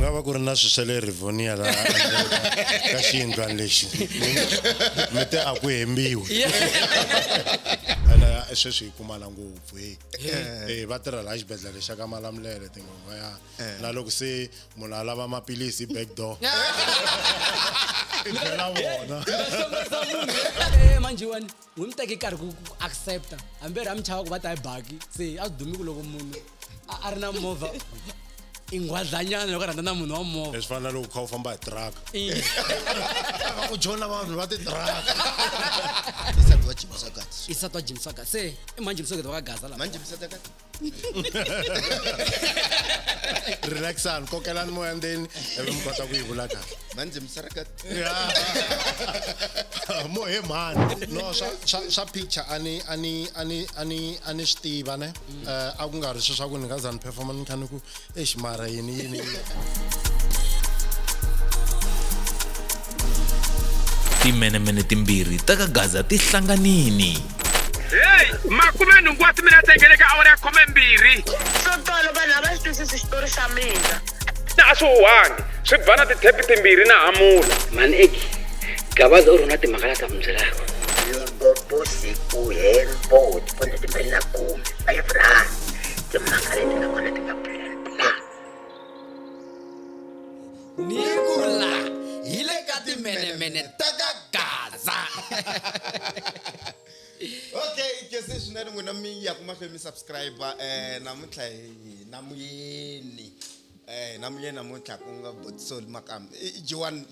nga va ku ri na swisele rivonia la ka xiyindlwana lexi mi te a ku hembiwi ana sweswi hi kumana ngopfu va tirha la xibedhlele xa ka Malamulele tingonga ya na loko se munhu a lava maphilisi backdoor la vona manje wani ngumteki karhi ku accepta amberi amchava ku va ta baki se a dumi ku loko munhu a ri na movha ingwadlanyana loko rhandza na munhu wa movha leswi fana loko kha u famba hi truck u jona vanhu va ti truck isatwa jimsaka se manje msokete wa gaza la manje msataka relaxan kokelani moya then mi kota ku yi vula kahle manje msaraka mo he man no swa picture ani swi tiva ne a ku nga ri swi swa ku ni nga zani performance ni khani ku mara yini timenemene timbirhi ta ka gaza ti hlanganini. Hey, makume nhungu wa timinete ngene ka awara ya 12. Sotolo vanhu va swi twisisi xitori xa mina. Na swi huwangi swi bana tithepi timbirhi na hamula mani eki gabaza u rona timhaka la ta mundzilako Yongoposiku hembo tipona timbirhi na kume ayefra timhaka leti nga kona ti nga plan. nikula hile ka timenemene ta ka gaza okay ke se swinene n'wina mi ya ku mahlweni mi subscriber namuntlha namuyeni namuntlha ku nga Botsol makambe Jiwan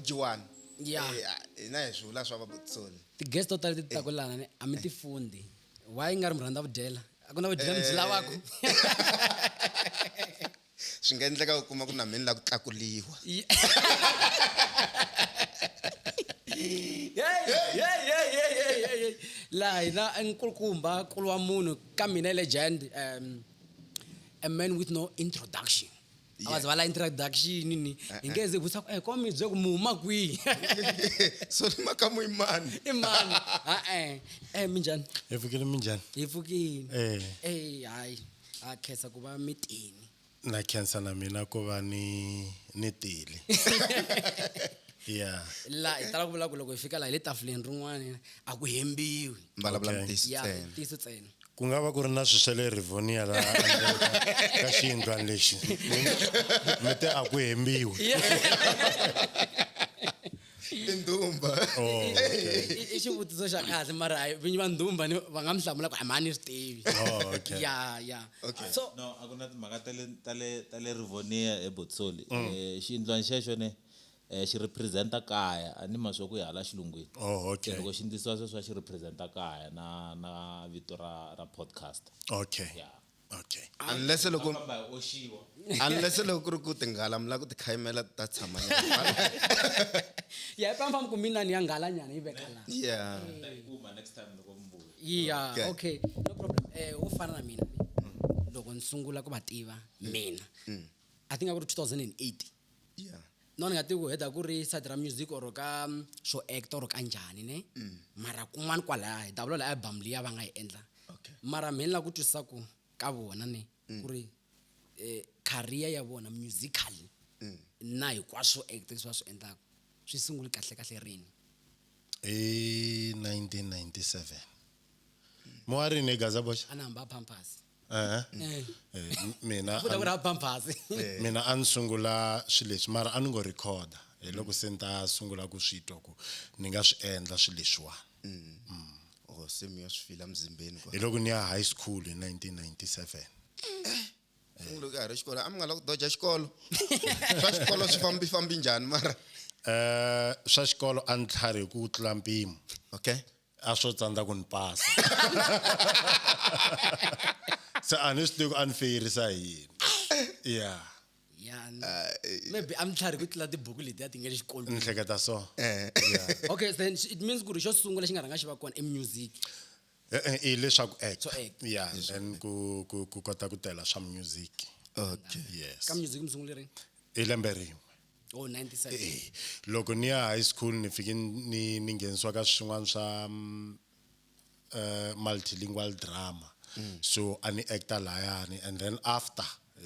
na hi swivula swa va Botsol ti-guest to tala ti takulana ne a mi ti fundi why nga ri mi rhandza vudyela a ku na vudyela mi byi lavaka swi nga endleka u kuma ku na mina la ku tlakuliwa la hina nkulukumba nkulu wa munhu ka mina legend a man with no introduction awazi vala introduction ni ingeze vusa ko mi bye ku muma kwi so maka mu imani minjani efukile minjani yifukile hayi a khesa ku va mitini na khensa na mina ku va ni tile yeah la itala ku vula ku loko hi fika la hi le tafuleni rin'wana a ku hembiwi mbalavula tisi tsena ku nga va ku ri na swisele rivonia la ka xiyindlwana lexi mi te a ku hembiwi indumba i xivutiso xa kahle mara vinyi va ndumba va nga mi hlamula ku a mani swi tivi ya So no a ku na timhaka ta le rivonia eBotsoli xiyindlwana xexo ne xi representa kaya ani maswo ku hala xilungwini loko xi ndisiwa sweswo xi representa kaya na vito ra podcast okay unless loko ku ri ku tinghala mla ku tikhaimela ta tshamanya ya pampa ku mina ni yangala nyana ivekala next time loko mbuya okay no problem u fana na mina loko nsungula ku va tiva mina I think about 2008 nona nga tiku heta ku ri side ra music or ka show actor ka njhani ne mara kun'wana kwala hi davula la album liya va nga yi endla mara mina la ku twisisa ku ka vona ne ku ri career ya vona musically na hinkwaswo acting swa swi endlaka swi sungule kahle rini 1997 moari ne gaza bosh ana hamba pampers mina ansungula swileswi mara aningo recorder loko senta sungula ku switwa ku ni nga swi endla swileswa semi yasifila mzimbeni kwa loko ni ya high school in 1997 ngilo ka re xikola amngala ku doja xikolo swa xikolo swi fambi njhani mara swa xikolo antlhari ku tlula mpimo a swo tsandza ku ni pasa se honestly ku unfairisa yini maybe I'm trying to get the book leti ati ngeli xikolo ni hleketa so okay then it means ku ri xo sungula xi nga ranga xi va kona music leswaku act then ku kota ku tela swa music yes ka music msungule rini lembe rin'we 97 loko ni ya high school ni fike ni ngheniswa ka swin'wana swa multilingual drama so ani actor layani and then after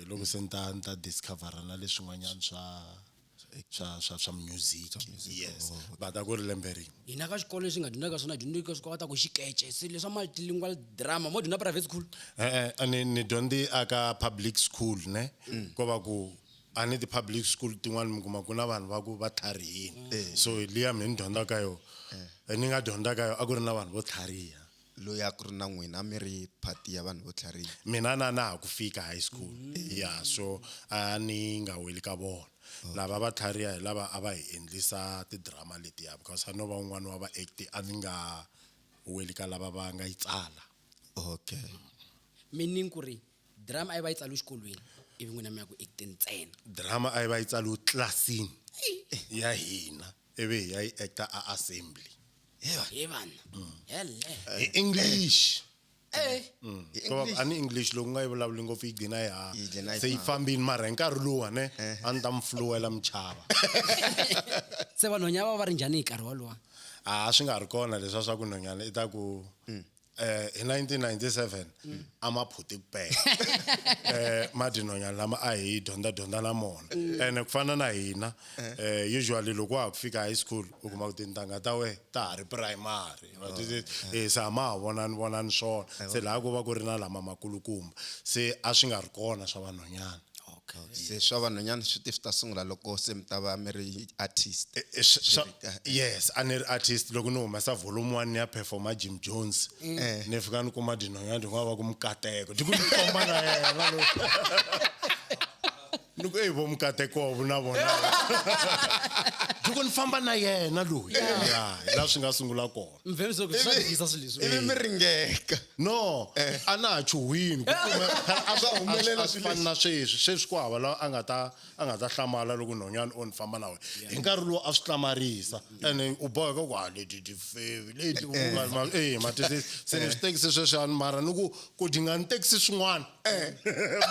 loko se nta discover na leswin'wanyana swa music yes but akuri lemberi ina ka xikolo lexi nga dyondzaka swona dyondzika swi kota ku xikeche se leswa multilingual drama mo dyondza private school ni dyondzi aka public school ne ko va ku ani ti public school tin'wana mi kuma ku na vanhu va ku va tlharihini so liya mi ni dyondza ka yo ni nga dyondza ka yo a ku ri na vanhu vo tlhariha loyi a ku ri na n'wina mi ri party ya vanhu vo tlhariha mina na ha ku fika high school yeah so a ni nga weli ka vona lava va tlhariha hi lava a va hi endlisa ti-drama letiya because a no va un'wana wa va-act a ni nga weli ka lava va nga yi tsala okay meaning ku ri drama a yi va yi tsaliwe xikolweni ivi n'wina mi ya ku acting ntsena drama a yi va yi tsaliwe tlilasini ya hina ivi hi ya yi acta a assembly he vana hele English ani English loko nga yi vulavuli ngopfu yi gcina ya se yi fambini mara hi nkarhi luwa ne a ni ta mi fluwela michava se vanhwanyana va ri njhani hi nkarhi walowa swi nga ri kona leswa swa ku nhwanyana i ta ku hi 1997 a ma phuti ku pela madinonyana lama a hi dyondza na mona ene ku fana na hina usually loko wa ku fika high school u kuma ku tintangha ta we ta ha ri primary se ma ha vonani swona se laha ku va ku ri na lama makulukumba se a swi nga ri kona swa vanhwanyana se swa vanhwanyana swi ta sungula loko se mi ta va mi ri artist yes a ni ri artist loko ni humesa volume 1 ya performa Jim Jones ni fika ni kuma dinhwanyana ti nga va ku mukateko ti ku ni komba na yena lo ni ku vo mukateko na vona loko ni famba na yena loyi la swi nga sungula kona mveliso ku swa swileswi ivi mi ringeka no a na ha chuhwini ku kuma a swa humelela swifana na sweswi ku hava lawa a nga ta hlamala loko nhonyana o ni famba na wena hi nkarhi lowu a swi hlamarisa ene u boheka ku leti tifevi leti matisi se ni swi tekisi sweswiani mara ni ku di nga ni tekisi swin'wana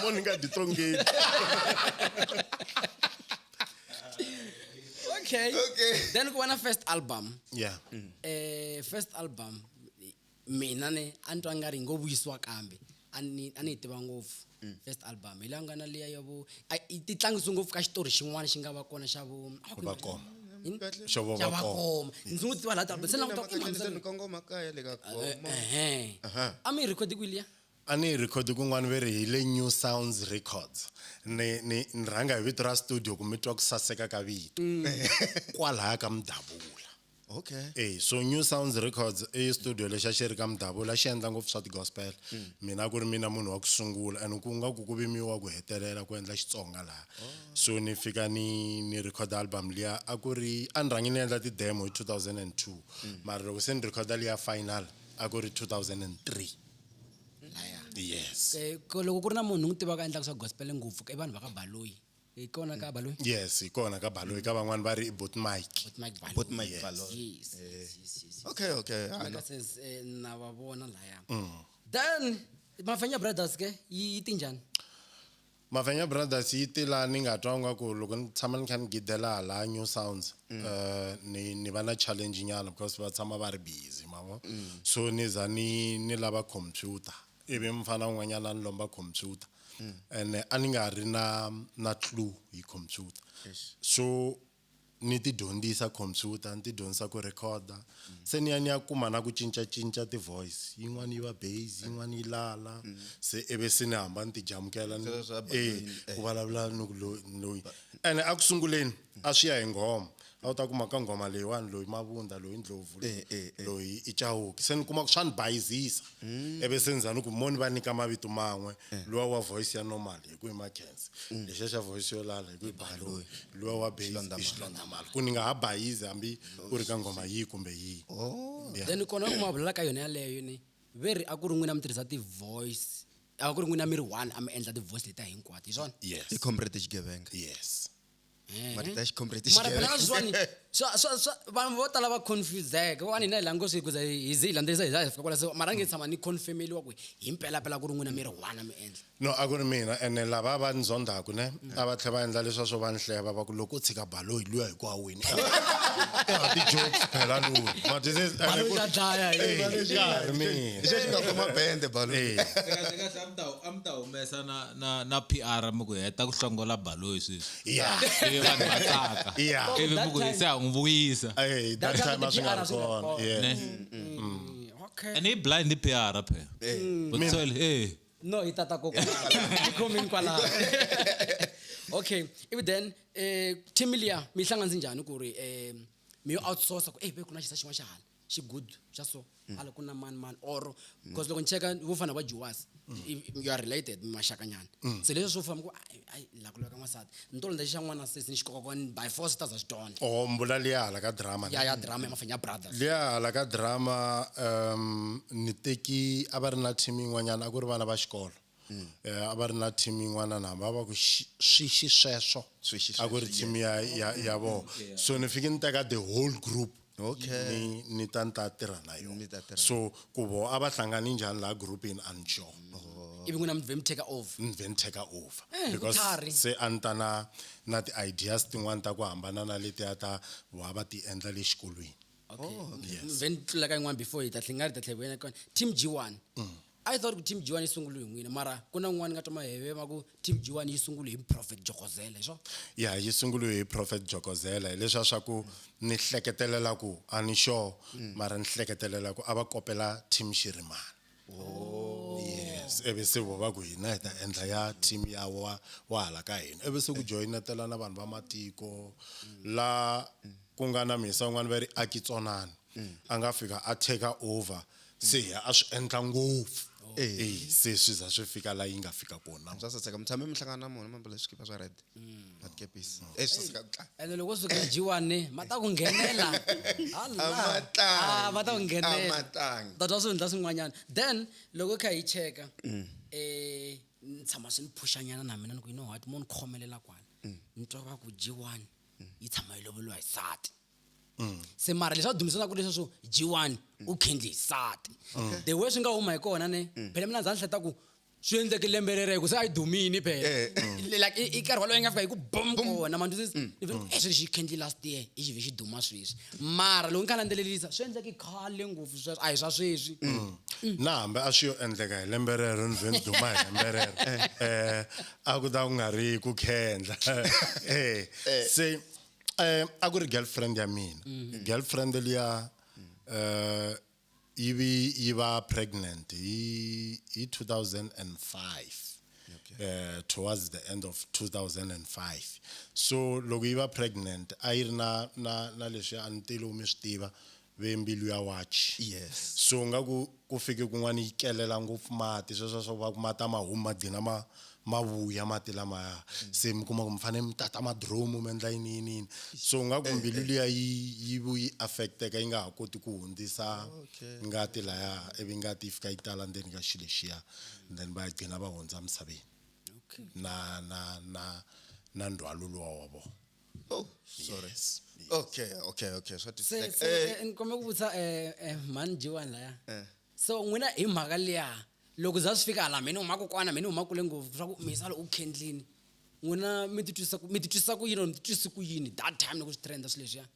mo ni nga ditongeni okay then ku va na first album yeah first album mina ne a ni twa nga ri ngo vuyisiwa kambe a ni yi tiva ngopfu first album hi langa na liya ya vo ti tlangisiwe ngopfu ka xitori xin'wana xi nga va kona xa vo vakoma xa vakoma ndzi n'wi tiva laha album se ni kongoma kaya le ka koma a mi yi record kwiliya a ni record kun'wana ve ri hi le New Sounds Records ni rhanga hi vito ra studio ku mi twa ku saseka ka vito kwalaya ka Mdabula okay so New Sounds Records studio lexa xi ri ka Mdabula xi endla ngopfu swa ti-gospel mina ku ri mina munhu wa ku sungula and ku nga ku vimiwa ku hetelela ku endla Xitsonga laha so ni fika ni record album liya a ku ri a ni rhangi ni endla ti-demo hi 2002 mara loko se ni recorda liya final a ku ri 2003 yes loko ku ri na munhu n'wi tivaka endlaka swa gospel ngopfu i vanhu va ka Baloyi hi kona ka Baloyi yes hi kona ka Baloyi ka van'wana va ri Both Mike Baloyi yes okay says na va vona laya then Mafenya Brothers ke yi tinjani Mafenya Brothers yi tila ni nga twa nga ku loko ni tshama ni kha ni gidela la New Sounds ni va na challenge nyana because va tshama va ri busy mavo so ni za ni lava computer ivi mfana un'wanyana ni lomba computer and a ni nga ri na clue hi computer so ni ti dyondzisa computer ni ti dyondzisa ku recorda se ni ya kuma na ku cinca ti voice yin'wana yi va bass yin'wana yi lala se ebe se ni hamba ni ti jamukela ku vulavula loyi ene a ku sunguleni a swi ya hi nghoma a wu ta kuma ka nghoma leyiwani loyi Mavunda loyi Ndlovu loyi i Chauki se ni kuma ku swa ni bayizisa ebe se ndzani ku moni va nyika mavito man'we luwa wa voice ya normal hi ku i Makhensi lexa xa voice yo lala hi ku i Baloyi luwa wa bass i Xilondamali ku ni nga ha bayizi hambi ku ri ka nghoma yihi kumbe yihi then kona ku mavulala ka yona yaleyo ni veri a ku ri n'wina mi tirhisa ti-voice a ku ri n'wina mi ri one a mi endla ti-voice leta hinkwato hi swona yes i comrade Xigevenga yes mara phela na sweswiwani so vanhu vo tala va confuseka wani na language kuza hizilandisa hiza kwala so mara ngitshama ni confirmeliwa ku himpela phela ku ri n'wina mi ri one mi endla no a ku ri mina ene lava va ndzondaku ne a va tlhe va endla leswa swo va nhleva va ku loko tshika balo hi luya hi ku awini ti jokes phela lu ma this is ya dlaya Lexi nga khoma bende balo. amta humesa na PR mi ku heta ku hlongola balo hi sweswi yeah ivi vanhu va tsaka yeah ivi mi ku se n'wi vuyisa hey that time a swi nga ri kona yeah okay and he blind the PR phela Botsoli no itata ko comment kwala okay even then Timilia mi hlanganisa njani ku ri mi outsource ku be kuna xisa xin'wana xa hala xi good xa so hala kuna man or because loko ni cheka vo fana va Juwas you are related mashakanyana se leswo swo famba ku ai la ku leka n'wasati ntolo ndexi xa n'wana sesi ni xikokokwana by force ta za xitona oh mbula liya hala ka drama ya drama ya Mafenya brothers liya hala ka drama ni teki a va ri na team yin'wanyana a ku ri vana va xikolo a va ri na team yin'wana na va va ku swi sweswo a ku ri team ya vo so ni fike ni teka the whole group Okay. ni ta tirha na yona so ku vo a va hlangani njhani la group in unsure ivi n'wina mi vhe mi take over then take over because se a ni ta na ti-ideas tin'wana ta ku hambana na letiya ta va ti endla le xikolweni vhe ni tlula ka yin'wana before hi ta tlhe nga ri ta tlhe vena kona team G1 I thought team G1 yi sungule hi n'wina mara ku na n'wana nga twa maheve ma ku team G1 yi sungule hi Prophet Jokozela so ya yi sungule hi Prophet Jokozela leswa swa ku ni hleketelela ku a ni sure mara ni hleketelela ku a va kopela team Shirimani yes ebe se vo va ku hina hi ta endla ya team ya wa hala ka hina ebe se ku joinetela na vanhu va matiko la ku nga na misa un'wana va ri Akitsonani a nga fika a take over se a swi endla ngopfu se swi za swi fika la yi nga fika kona Swa saseka mtshame mi hlangana na mona mambala xikipa swa red matkepisi swa ene loko suka G1 mata ku nghenela mata ku nghenela tatwa swi ndla swin'wanyana then loko kha hi cheka ni tshama swi ni pushanyana na mina ni ku you know what mo ni khomelela kwana ni twa va ku G1 yi tshama yi loveliwa hi sati se mara leswi a dumisana ku leswi swo G1 u khendli hi sati the way swi nga huma hi kona ne phela mina ndza ni hleta ku swi endleke lembe rere ku se a yi dumini phela like i karhi walowo yi nga fika hi ku bom kona man swi xi khendli last year i xive xi duma sweswi mara loko ni kha landzelelisa swi endleke khale ngopfu sweswo a hi swa sweswi na hambi a swi yo endleka hi lembe rero ni vhe ni duma hi lembe rero a ku ta ku nga ri ku khendla se a ku ri girlfriend ya mina girlfriend liya yi va pregnant hi 2005 towards the end of 2005 so loko yi va pregnant a yi ri na leswi a ni tile mi swi tiva ve mbilu ya watch yes so nga ku fike kun'wana yi kelela ngopfu mati sweswo swo va ku mata mahuma dina mavuya mati lamaya se mi kuma ku mi fanele mi tata madromu mi endla yini so nga ku mbilu liya yi affecteka yi nga ha koti ku hundzisa ngati laya ivi ngati yi fika yi tala ndzeni ka xilo lexiya then va gcina va hundza misaveni na ndhwalo luwa wa vona sorry okay so se ngikome ku vutisa man G1 laya so n'wina hi mhaka liya loko za swi fika la mina uma ku kwana mina uma kule ngopfu swa ku misalo u khendlini n'wina mi titwisa ku yini mi titwisi ku yini that time loko swi trenda swi leswiya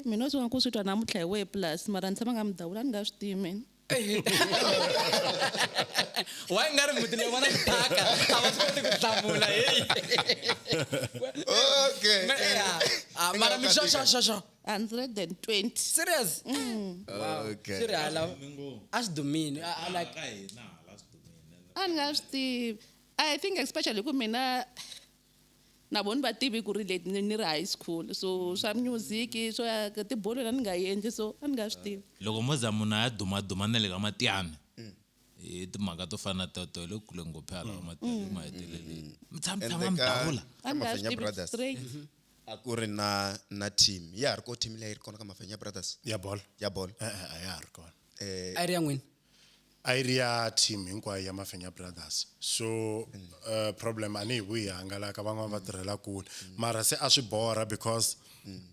mina swi nga ku swi twa namuntlha hi we plus mara ni tshama nga mi dawula ni nga swi tivi mina wa nga ri muti leyi vona taka a va swi koti ku hlamula okay mara mi sho 120 serious okay siri hala a swi dumini like a ni nga swi tivi I think especially ku mina na vona va tivi ku ri leti ni ri high school so swa music swo ya tibolo ni nga endli so a ni nga swi tivi loko moza munhu a ya duma na le ka matiyani hi timhaka to fana to le kule ngopfu hala matiyani ma heteleleni tshama mdavula a ni nga swi tivi Brothers. straight a ku ri na team ya ri ko team leyi ri kona ka Mafenya Brothers ya ball ya ball a ya ha ri kona a ri ya n'wina area team hinkwayo ya Mafenya brothers so problem ani we hangala ka van'wana va tirhela kule mara se a swi bora because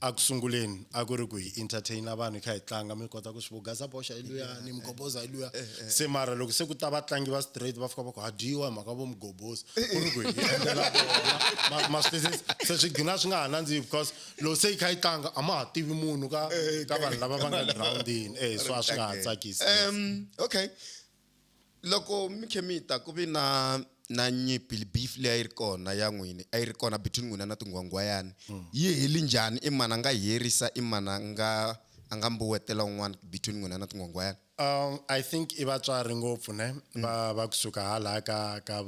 akusunguleni akuri ku entertain vanhu kha hi tlanga mi kota ku swivugasa boxa iluyani mgoboza iluya se mara loko se ku ta vatlangi va straight va fika va ku hadiwa mhaka vo mgoboza kuri ku hi endlela bona ma se swi gina swi nga ha nandzihi because loko se hi kha hi tlanga a ma ha tivi munhu ka vanhu lava va nga groundini so a swi nga ha tsakisi okay loko mi khemita ku vi na nyimpi beef leyi a yi ri kona ya n'wini a yi ri kona between n'wina na tingwangwayani yi heli njhani i mani a nga herisa i mani a nga mbuwetela un'wana between n'wina na tingwangwayani I think i vatswari ngopfu ne va kusuka hala ka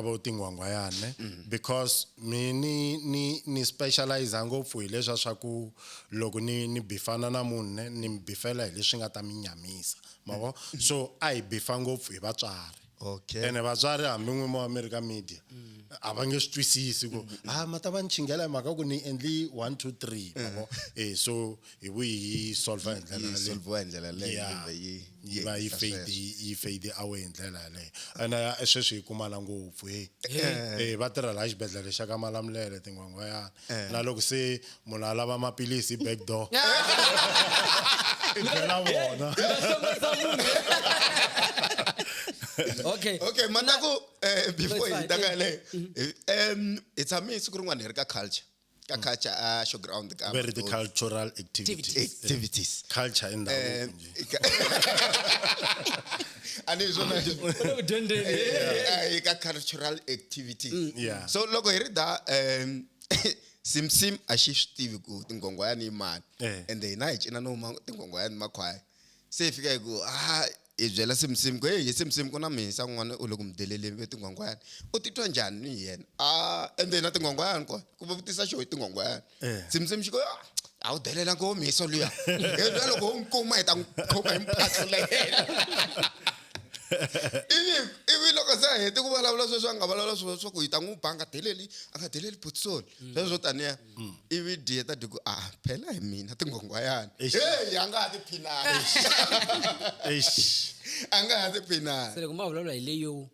vo tingwangwayani because ni specialize ngopfu hi leswa swa ku loko ni bifana na munhu ne ni bifela hi leswi nga ta mi nyamisa mavo so a hi bifa ngopfu hi vatswari okay ene vatswari hambi n'wini wa America media a va nge swi twisisi ku mata va ni chingela hi mhaka ku ni endli 1 2 3 mavo so hi vuyi solve hi ndlela leyi yi va yi fade away hi ndlela yaleyo ene sweswi hi kumana ngopfu va tirha la xibedhlele xa ka Malamulele tingwangwayana na loko se munhu a lava maphilisi back door na vona okay manaku before hi takale it's a miss ku rin'wana hi ri ka culture showground ka very the cultural activities culture in the ani zona ka cultural activities so loko hi ri da simsim a xi swi tivi ku tingwangwayani i mani and hina hi cina no tingwangwayani makhwaya se hi fika hi ku i byela simsim ku hey simsim ku na mhisa n'wana u loko mudeleleni ve tingwangwayani u titwa njhani ni yena ende na tingwangwayani ku va vutisa xo hi tingwangwayani simsim xi ku a wu delela ngo mhisa luya loko u nkuma hi ta khoma hi mphatlo la yena ivi loko se hete ku vulavula sweswi a nga vulavula swo ku hi ta n'wi banga a nga deleli putsoni sweswo taniya ivi dieta diku phela hi mina tingwangwayani a nga ha tiphinani a nga ha tiphinani se loko ma vulavula hi leyo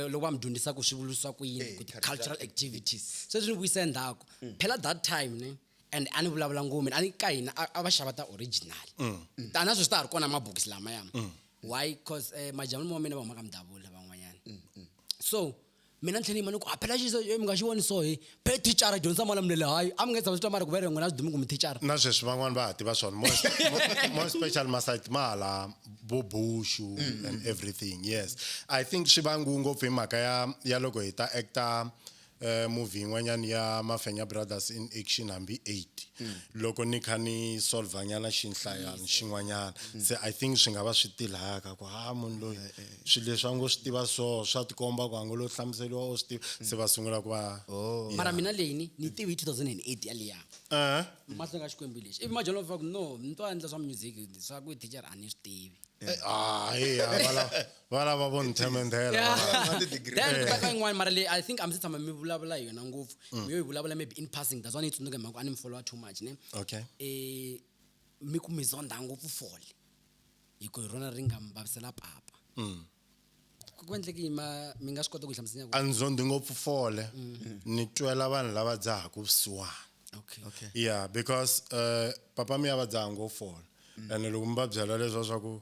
loko va mi dyondzisa ku swi vuliswa ku yini ku cultural activities sweswi ni vuyisa endzhaku phela that time ne and a ni vulavula ngomeni a ni ka hina a va xava ta original tana sweswi ta ha ri kona mabokisi lamaya why because majamuni ma mina va huma ka Mdavula van'wanyana so mina ntlheni mani ku phela xi mi nga xi voni so hi phe teacher dyondzisa Malamulele hayi a mi nga tsama swi twa mara ku vere n'wina swi dumi ku mi teacher na sweswi van'wana va ha tiva swona more special masite mahala bobushu and everything yes I think swi vangu ngopfu hi mhaka ya loko hi ta actor movie yin'wanyana ya Mafenya brothers in action hambi 8 loko ni kha ni solve nyana xinhlayana xin'wanyana se I think swi nga va swi tilaka ku munhu loyi swilo leswi a ngo swi tiva swa tikomba ku a ngo lo hlamuseriwa o swi tiva se va sungula ku va mara mina leyi ni tivi hi 2008 yaliya mahlo nga xikwembu lexi ivi majolo va ku no ni to endla swa music swa ku teacher a ni swi tivi valava vo ni themendela then ka yin'wana mara leyi I think mi tshama mi vulavula hi yona ngopfu mi yo hi vulavula maybe in passing that's why ni tsundzuka mhaka a ni mi follow too much ne okay mi ku mi zonda ngopfu fole hi ku hi rona ri nga mi vavisela papa ku endleki mi nga swi kota ku hi hlamusela a ni zondi ngopfu fole ni twela vanhu lava dzahaka vusiwana okay yeah because papa mi ya va dzaha ngopfu fole ene loko mi va byela leswa swa ku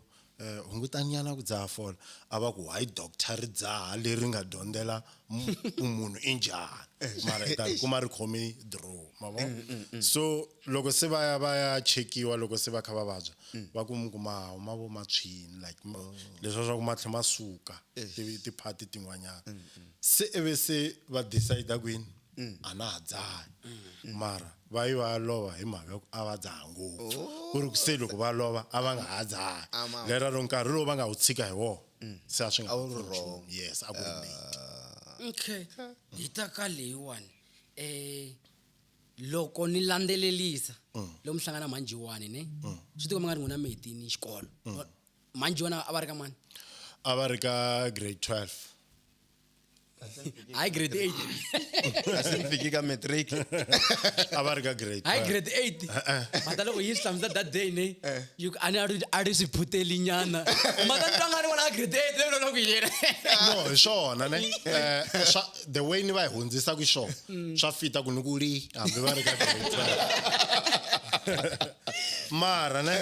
hungutanyana ku dzaha fole a va ku why doctor ri dzaha leri nga dyondzela munhu i njhani mara hi ta kuma ri khomi draw mavo so loko se va ya chekiwa loko se va kha va vabya va ku mi kuma mavo matshwini like leswa swa ku matlhe ma suka tiphati tin'wanyana se eve se va decide kwini a na ha dzahi mara va yi va lova hi mhaka ku a va dzaha ngopfu ku ri se loko va lova a va nga ha dzahi lero nkarhi lowu va nga wu tshika hi wona se a swi nga wrong yes a ku ri okay hi ta ka leyiwani loko ni landzelelisa lo mhlangana manjiwani ne swi tikomba nga ri n'wina mehetini xikolo manjiwani a va ri ka mani a va ri ka grade 12 hayi grade 8 Asifiki ka matric. a va ri ka grade hayi grade 8 mata loko yi hlamusa that day ne a ri swi phuteli nyana mata ntangani wala grade 8 loko ku yena no hi swona ne the way ni va hi hundzisa ku xona swa fita ku ni ku ri hambi va ri ka grade 12 mara ne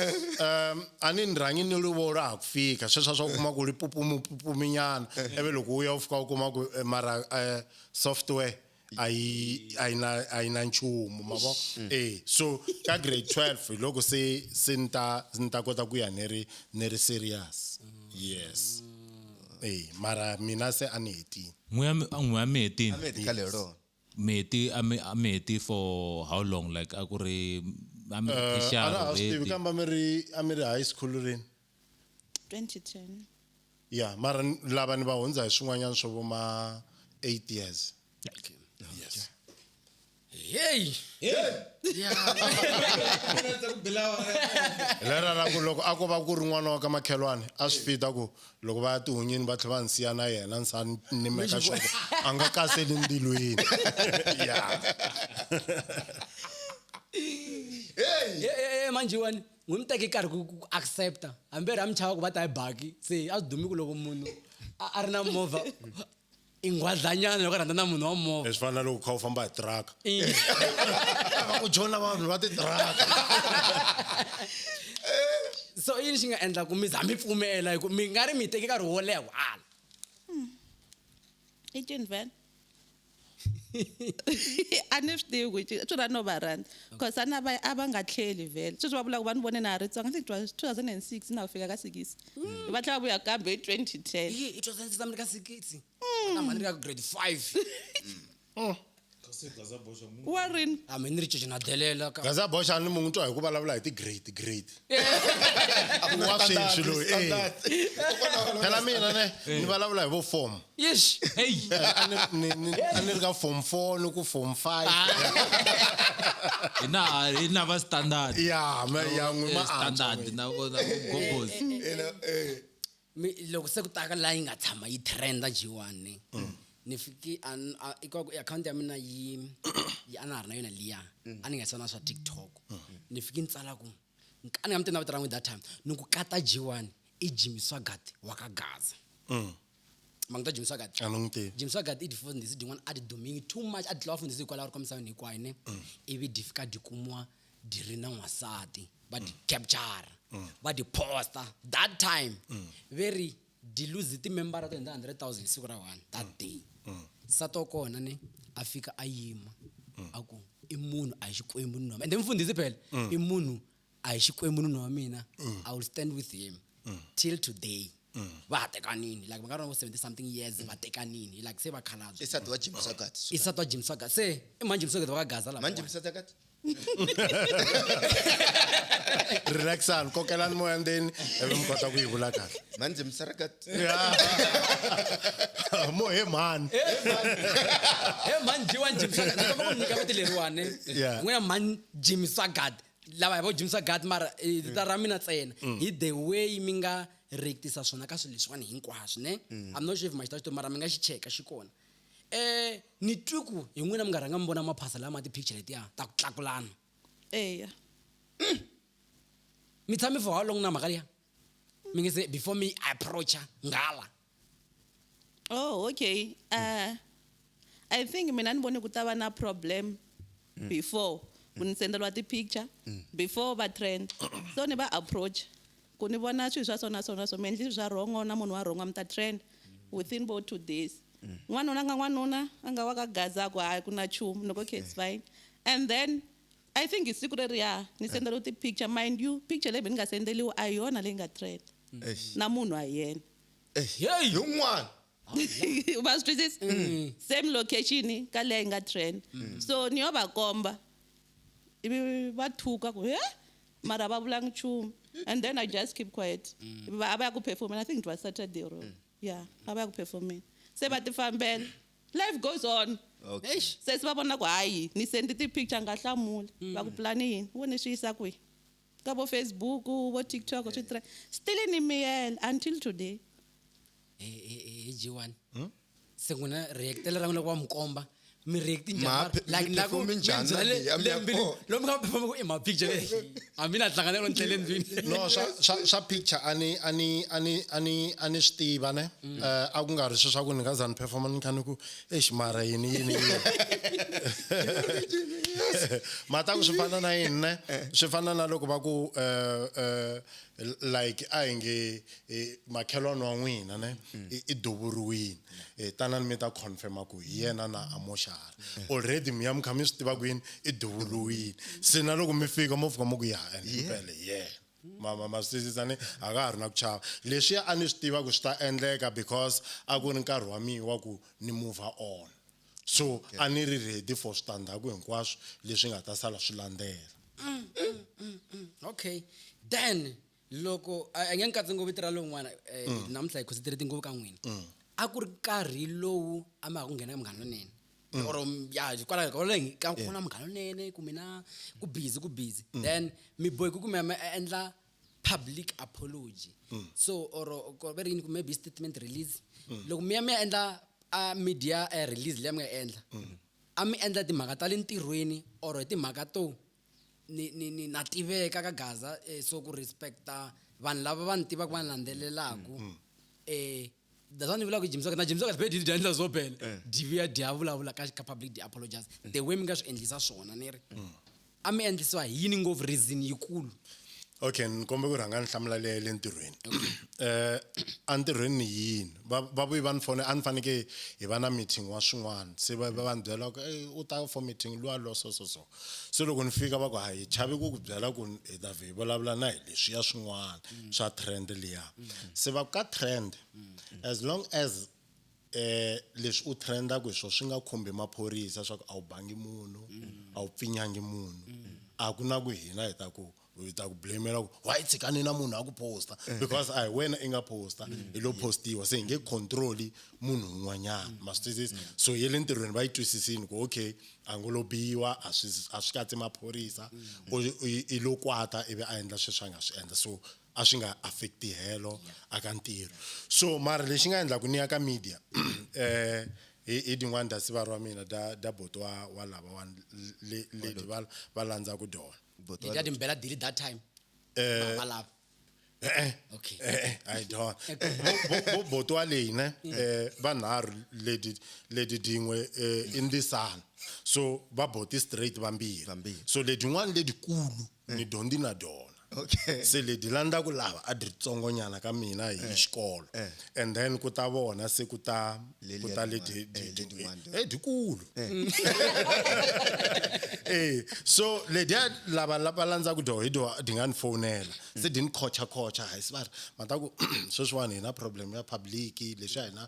a ni rhangi ni ri vo ra ha ku fika sweswo swa kuma ku ri pupuminyana ivi loko u ya u fika u kuma ku mara software a yi na nchumu ma vo so ka grade 12 loko se ni ta kota ku ya ni ri serious yes mara mina se a ni hetini n'we meti Ameti ka lero. meti for how long like a ku ri a na ha swi tivi kambe a mi ri high school rini 2010. ya mara lava ni va hundza hi swin'wanyana swo vo ma 8 years yes hey lera ra ku loko a ko va ku ri n'wana wa ka makhelwane a swi fita ku loko va ya tihunyini va tlhela va ni siya na yena ni sa ni meka xoko a nga kaseli ndilweni ya manjiwani n'wi mi teke karhi ku accepta hambi ri a mi chava ku va ta hi baki se a swi dumi ku loko munhu a ri na movha i nghwadlanyana loko a rhandza na munhu wa movha leswi fana loko kha u famba hi tiraka va ku jona vanhu va titiraka so yini xi nga endla ku mi za mi pfumela hi ku mi nga ri mi teke nkarhi wo leha wala 18 van. A ni swi tivi ku swi ra no va rhandza because a va nga tlheli vhele sweswi va vula ku va ni vone na ha ri tsonga I think it was 2006 na ku fika ka 6 va tlhela va vuya kambe hi 2010 it was mi ri ka 6 na mani ri ka grade 5 wa rini a mi ni ri cici na delela ka gaza boxa ni munhu twa hi ku vulavula hi ti-grade wa sweswi loyi phela mina ne ni vulavula hi vo form yes hey a ni ri ka form 4 ni ku form 5 ina va standard ya n'wi ma standard na gogozi loko se ku taka la yi nga tshama yi trenda jiwani ni fiki account ya mina yi a na ha ri na yona liya a ni nga sona swa TikTok ni fiki ni tsala ku a ni nga mi tiva na vito ra n'wi that time ni ku kata jiwani i Jimmy Swaggart wa ka Gaza ma ngi ta Jimmy Swaggart a ni n'wi tivi Jimmy Swaggart i difundhisi din'wana a di duming too much a di tlhela va fundhisi hikwalaho ri komisana hinkwayo ne ivi di fika di kumiwa di ri na n'wansati va di capture va di posta that time very di lose ti-member to 100,000 siku ra 1 that day sato kona ne a fika a yima a ku i munhu a hi xikwembu ni ende mfundhisi phela i munhu a hi xikwembu ni wa mina I will stand with him till today va ha tekanini like va nga ri na 70 something years va tekanini like se va khalabye Isati wa Jimmy Swaggart. i sato Jimmy Swaggart se i manje Jimmy Swaggart va ka Gaza la Man Jimmy Swaggart. relaxani kokelani moya ndzeni ivi mi kota ku yi vula kahle Man Jimmy Swaggart. mo he mani he man jiwa Jimmy Swaggart ni kombela ku nyika vito leriwani n'wina man Jimmy Swaggart lava hi vo Jimmy Swaggart mara ta ra mina ntsena hi the way mi nga rektisa swona ka swilo leswiwani hinkwaswo ne I'm not sure if maxita xito mara mi nga xi cheka xi kona ni twi ku hi n'wina mi nga rhanga mi vona maphasa lama ti-picture letiya ta ku tlakulana eya mi tshame for how long na mhaka liya mi nge se before mi approacha nghala oh okay I think mina ni vone ku ta va na problem before ku ni sendeliwa ti-picture before va trend so ni va approach ku ni vona swilo swa swona so mi endli swilo swa wrong na munhu wa wrong mi ta trend within about 2 days n'wanuna a nga wa ka Gaza ku hayi ku na chumu ni ko okay it's fine and then I think hi siku reriya ni sendeliwa ti-picture mind you picture leyi ni nga sendeliwa a hi yona leyi nga trend na munhu a yena Hey, yun'wana. va swi twisisi same location ka leyi nga trend so ni yo va komba ivi va thuka ku mara va vulangi nchumu and then I just keep quiet a va ya ku performing I think it was Saturday or yeah a va ya ku performing se va ti fambela life goes on Okay. se va vona ku hayi ni sendi ti-picture nga hlamuli va ku plani yini vone swi yisa kwihi ka vo Facebook vo TikTok swi still ni miyela until today jiwani se ngona reactela ra ngona kwa mkomba mi reacting like na ku lo mi ka perform ku ma picture amina hlangana lo nhlele ndwini no sha picture ani stiva ne a ku nga ri swa ku ni nga zani performance khani ku mara yini mata ku swifana na yini ne swifana na loko va ku like a nge makhelwana wa n'wina ne I duvuriwini tanani mi ta confirma ku yena na amoshara already mi ya mi kha mi swi tiva ku yini I duvuriwini se na loko mi fika mo fika mo ku ya mpele ma swisisane a ka ha ri na ku chava leswi a ni swi tiva ku swi ta endleka because a ku ri nkarhi wa mina wa ku ni move on so a ni ri ready for switandzhaku hinkwaswo leswi nga ta sala swi landzela okay then loko a nge nkatsi ngopfu tirha lowun'wana namuntlha hi concentrate ngopfu ka n'wina a ku ri nkarhi lowu a mi ha ku nghena munghana lonene or ya hikwalaho ka ku na munghana lonene kumbe na ku busy then mi boheki ku mi endla public apology so or very yini maybe statement release loko mi ya endla media release leyi mi nga endla a mi endla timhaka ta le ntirhweni or timhaka to ni na tiveka ka Gaza so ku respecta vanhu lava va ni tivaka va landzelelaku that's why ni vula ku James ka bed di endla so phela divya dia vulavula ka public di apologize the way mi nga swi endlisa swona ni ri a mi endlisiwa yini ngopfu reason yikulu okay nikombe ku rhanga ni hlamula le ntirhweni a ntirhweni ni yini va vuyi va ni fone a ni faneke hi va na meeting wa swin'wana se va ni byela ku u ta for meeting lo so loko ni fika va ku hayi chavi ku byela ku hi ta vulavula na hi leswiya swin'wana swa trend liya se va ka trend as long as leswi u trendaku hi swona swi nga khumbi maphorisa swa ku a wu bangi munhu a wu pfinyangi munhu a ku na ku hina hi ta ku blamela ku why tsikani na munhu a ku posta because a hi wena I nga posta I lo postiwa se hi nge control munhu un'wanyana ma swi twisisa so ye le ntirhweni va yi twisisini ku okay a ngo lo biwa a swi katsi maphorisa I lo kwata ivi a endla sweswi a nga swi endla so a swi nga affecti helo aka ntirho so mara lexi nga endla ku ni ya ka media hi din'wana da siva ra mina da boto wa lava leti va landza ku dona Did that bela did that time okay I don't boto wa leyi ne vanharhu ledi dingwe in the sun so va boti straight vambirhi so ledi n'wana ledikulu ni dondi na dona okay se ledi landa ku lava a diri tsongonyana ka mina hi xikolo and then ku ta vona se ku ta ledi dikulu so ledi lava landza ku do di nga ni fonela se di ni khocha hayi sivara mata ku sweswiwani hi na problem ya public leswi a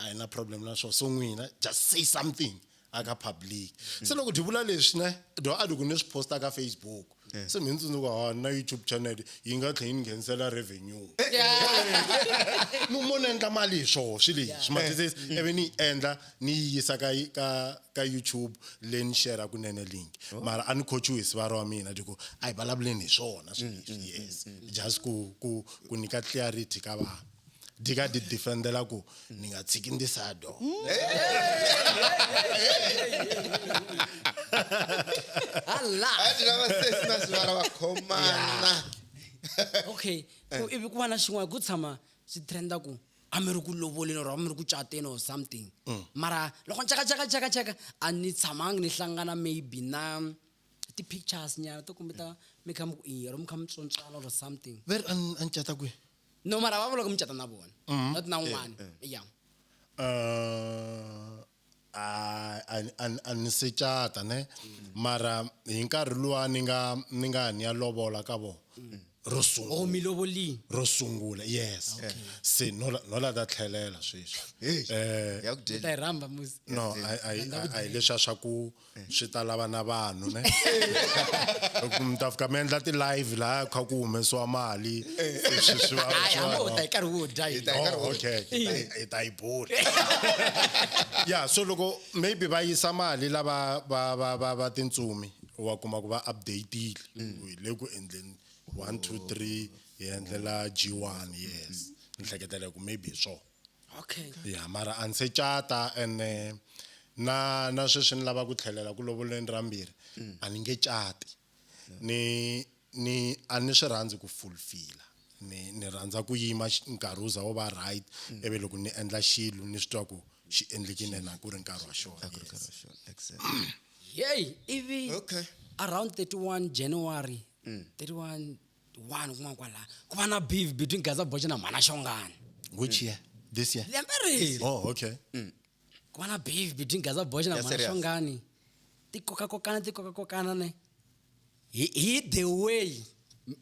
hi na problem na swona so n'wina just say something aka public se loko di vula leswi ne do a di ku ni swi posta ka Facebook se mi tsundzuka na YouTube channel yi nga tlhela yi nghenisela revenue mo endla mali hi swona swi leswi matisisi ivi ni endla ni yisa ka YouTube le ni share kunene link mara a ni coachiwe hi siva ra mina di ku a hi vulavuleni hi swona swi leswi yes just ku nyika clarity ka vanhu di ka di defendela ku ni nga tshiki ndisado okay ivi ku va na xin'wana ku tshama swi trenda ku a mi ri ku lovoleni or a mi ri ku cateni or something mara loko chaka a ni tshamangi ni hlangana maybe na ti-pictures nyana to kombeta mi kha mi kha mi tsontswana or something very an cata kwihi no mara va vula ku mi cata na vona not na un'wana ya a ni se cata ne mara hi nkarhi luwa ni nga ni ya lovola ka vona mi lovolini ro sungula yes se no la ta tlhelela sweswi ta yi rhamba musi no a leswa swa ku swi ta lava na vanhu ne mi ta fika mi endla ti-live laha kha ku humesiwa mali hambi u ta yi karhi wo dya okay hi ta yi bula ya so loko maybe va yisa mali lava tintsumi wa kuma ku va updateile hi le ku endleni 1 2 3 hi endlela G1 yes ni hleketela ku maybe so Okay. Yeah, mara anse chata and na sweswi ni lava ku tlhelela ku lovoleni rambirhi a ni nge chati ni ani swi rhandzi ku fulfilla ni rhandza ku yima nkarhi wu za wu va right ivi loko ni endla xilo ni swi twa ku xi endlekile na ku ri nkarhi wa xona. Yay, ivi Okay. around 31 January 31 kun'wana kwala ku va na beef between Gaza Boxa na Mhana Shongani. Which year? This year? Lembe reri Oh, okay. ku va na beef between Gaza Boxa na Yeah, Mhana serious. Shongani. Ti kokakokana ne hi the way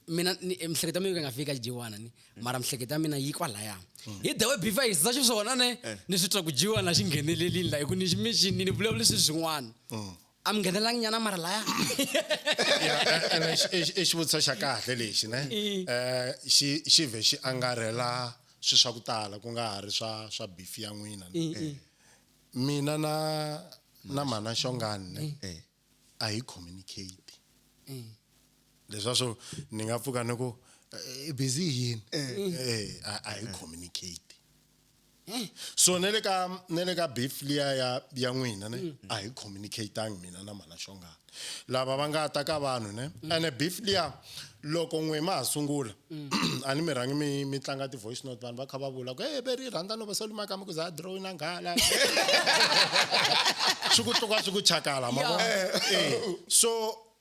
mina mhleketa mina nga fika jiwana ni mara mhleketa mina yi kwalaya hi the way beef is such swona ne ni swi twa ku jiwana xi nghenelelini la ku ni mission ni vulavula swin'wana am nghenelang nyana mara laya Yeah, and xivutiso xa kahle lexi ne xi ve xi angarhela swi swa ku tala ku nga ha ri swa beef ya n'wina mina na Mhana Shongani ne a hi communicate leswa swo ni nga pfuka ni ku busy yini a hi communicate so ne le ka beef liya ya n'wina ne a hi communicatangi mina na Mhana Shongani lava va nga ta ka vanhu ne ene beef liya loko n'we ma ha sungula a ni mi rhangi mi tlanga ti voice note vanhu va kha va vula ku beri rhandza no vasoli makama ku za draw na nghala swi ku tluka swi ku chakala ma so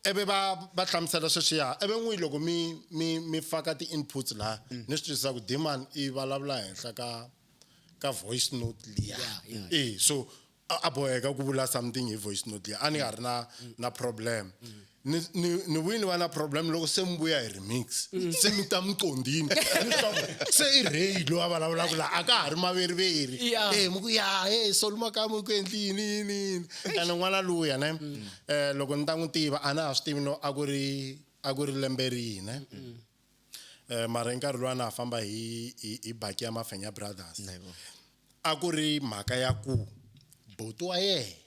ebe ba hlamusela sweswiya ebe n'wi loko mi faka ti inputs la ni swi twisisa ku demand I vulavula henhla ka voice note liya so a boheka ku vula something hi voice note liya a ni nga ri na problem ni wini va na problem loko se mi vuya hi remix se mi ta miqondini se I Ray lo a vulavulaka la a ka ha ri maveriveri mi ku soli makama ku endlini yini ene n'wana luya ne loko ni ta n'wi tiva a na ha swi tivi no a ku ri lembe rihi ne mara nkarhi luwa na famba hi baki ya Mafenya brothers a ku ri mhaka ya ku boto wa yena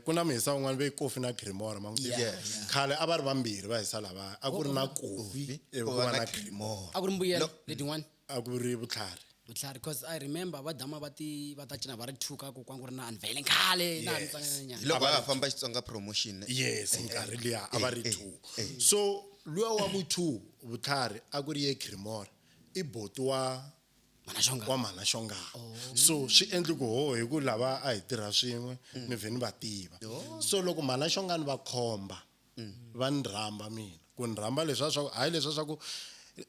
ku na mhisa un'wana ve kofi na Cremora khale a va ri vambirhi va hisa lava a ku ri na kofi ku va na Cremora a ku ri mbuyelo letin'wana a ku ri vutlhari because I remember vadama va ta cina va ri thuka ku ku ri na unveiling khale na ntsanganyana loko a famba Xitsonga promotion yes nkarhi liya a va ri two so luya wa vu-two vutlhari a ku ri ye Cremora I boto wa Mhana Shongani so swi endli ku hi ku lava a hi tirha swin'we ni vheni va tiva so loko Mhana Shongani va khomba va ni rhamba mina ku ni rhamba leswa swa hayi leswa swa ku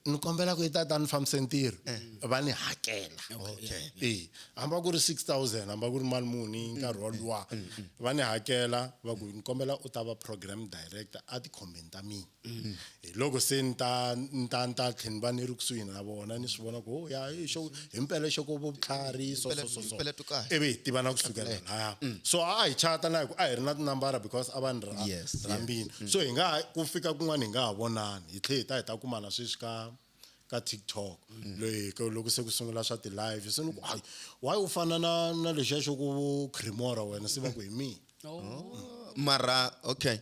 ni kombela ku hi tata ni fambise ntirho va ni hakela hamba ku ri 6,000 hamba ku ri mali muni nkarhi woluwa va ni hakela va ku ni kombela u ta va program director a ti commenta mina loko se ni ta tlheni va ni ri kusuhi na vona ni swi vona ku ya hi mpela xoko vutlhari so ivi hi tivana kusukela laya so a hi chata na hi ku a hi ri na tinambara because a va ni rhambini so hi nga ku fika kun'wana hi nga ha vonani hi tlhe hi ta kumana sweswi ka TikTok loko se ku sungula swa ti live se ni ku hayi why u fana na lexiya xo ku Cremora wena se va ku hi mina mara okay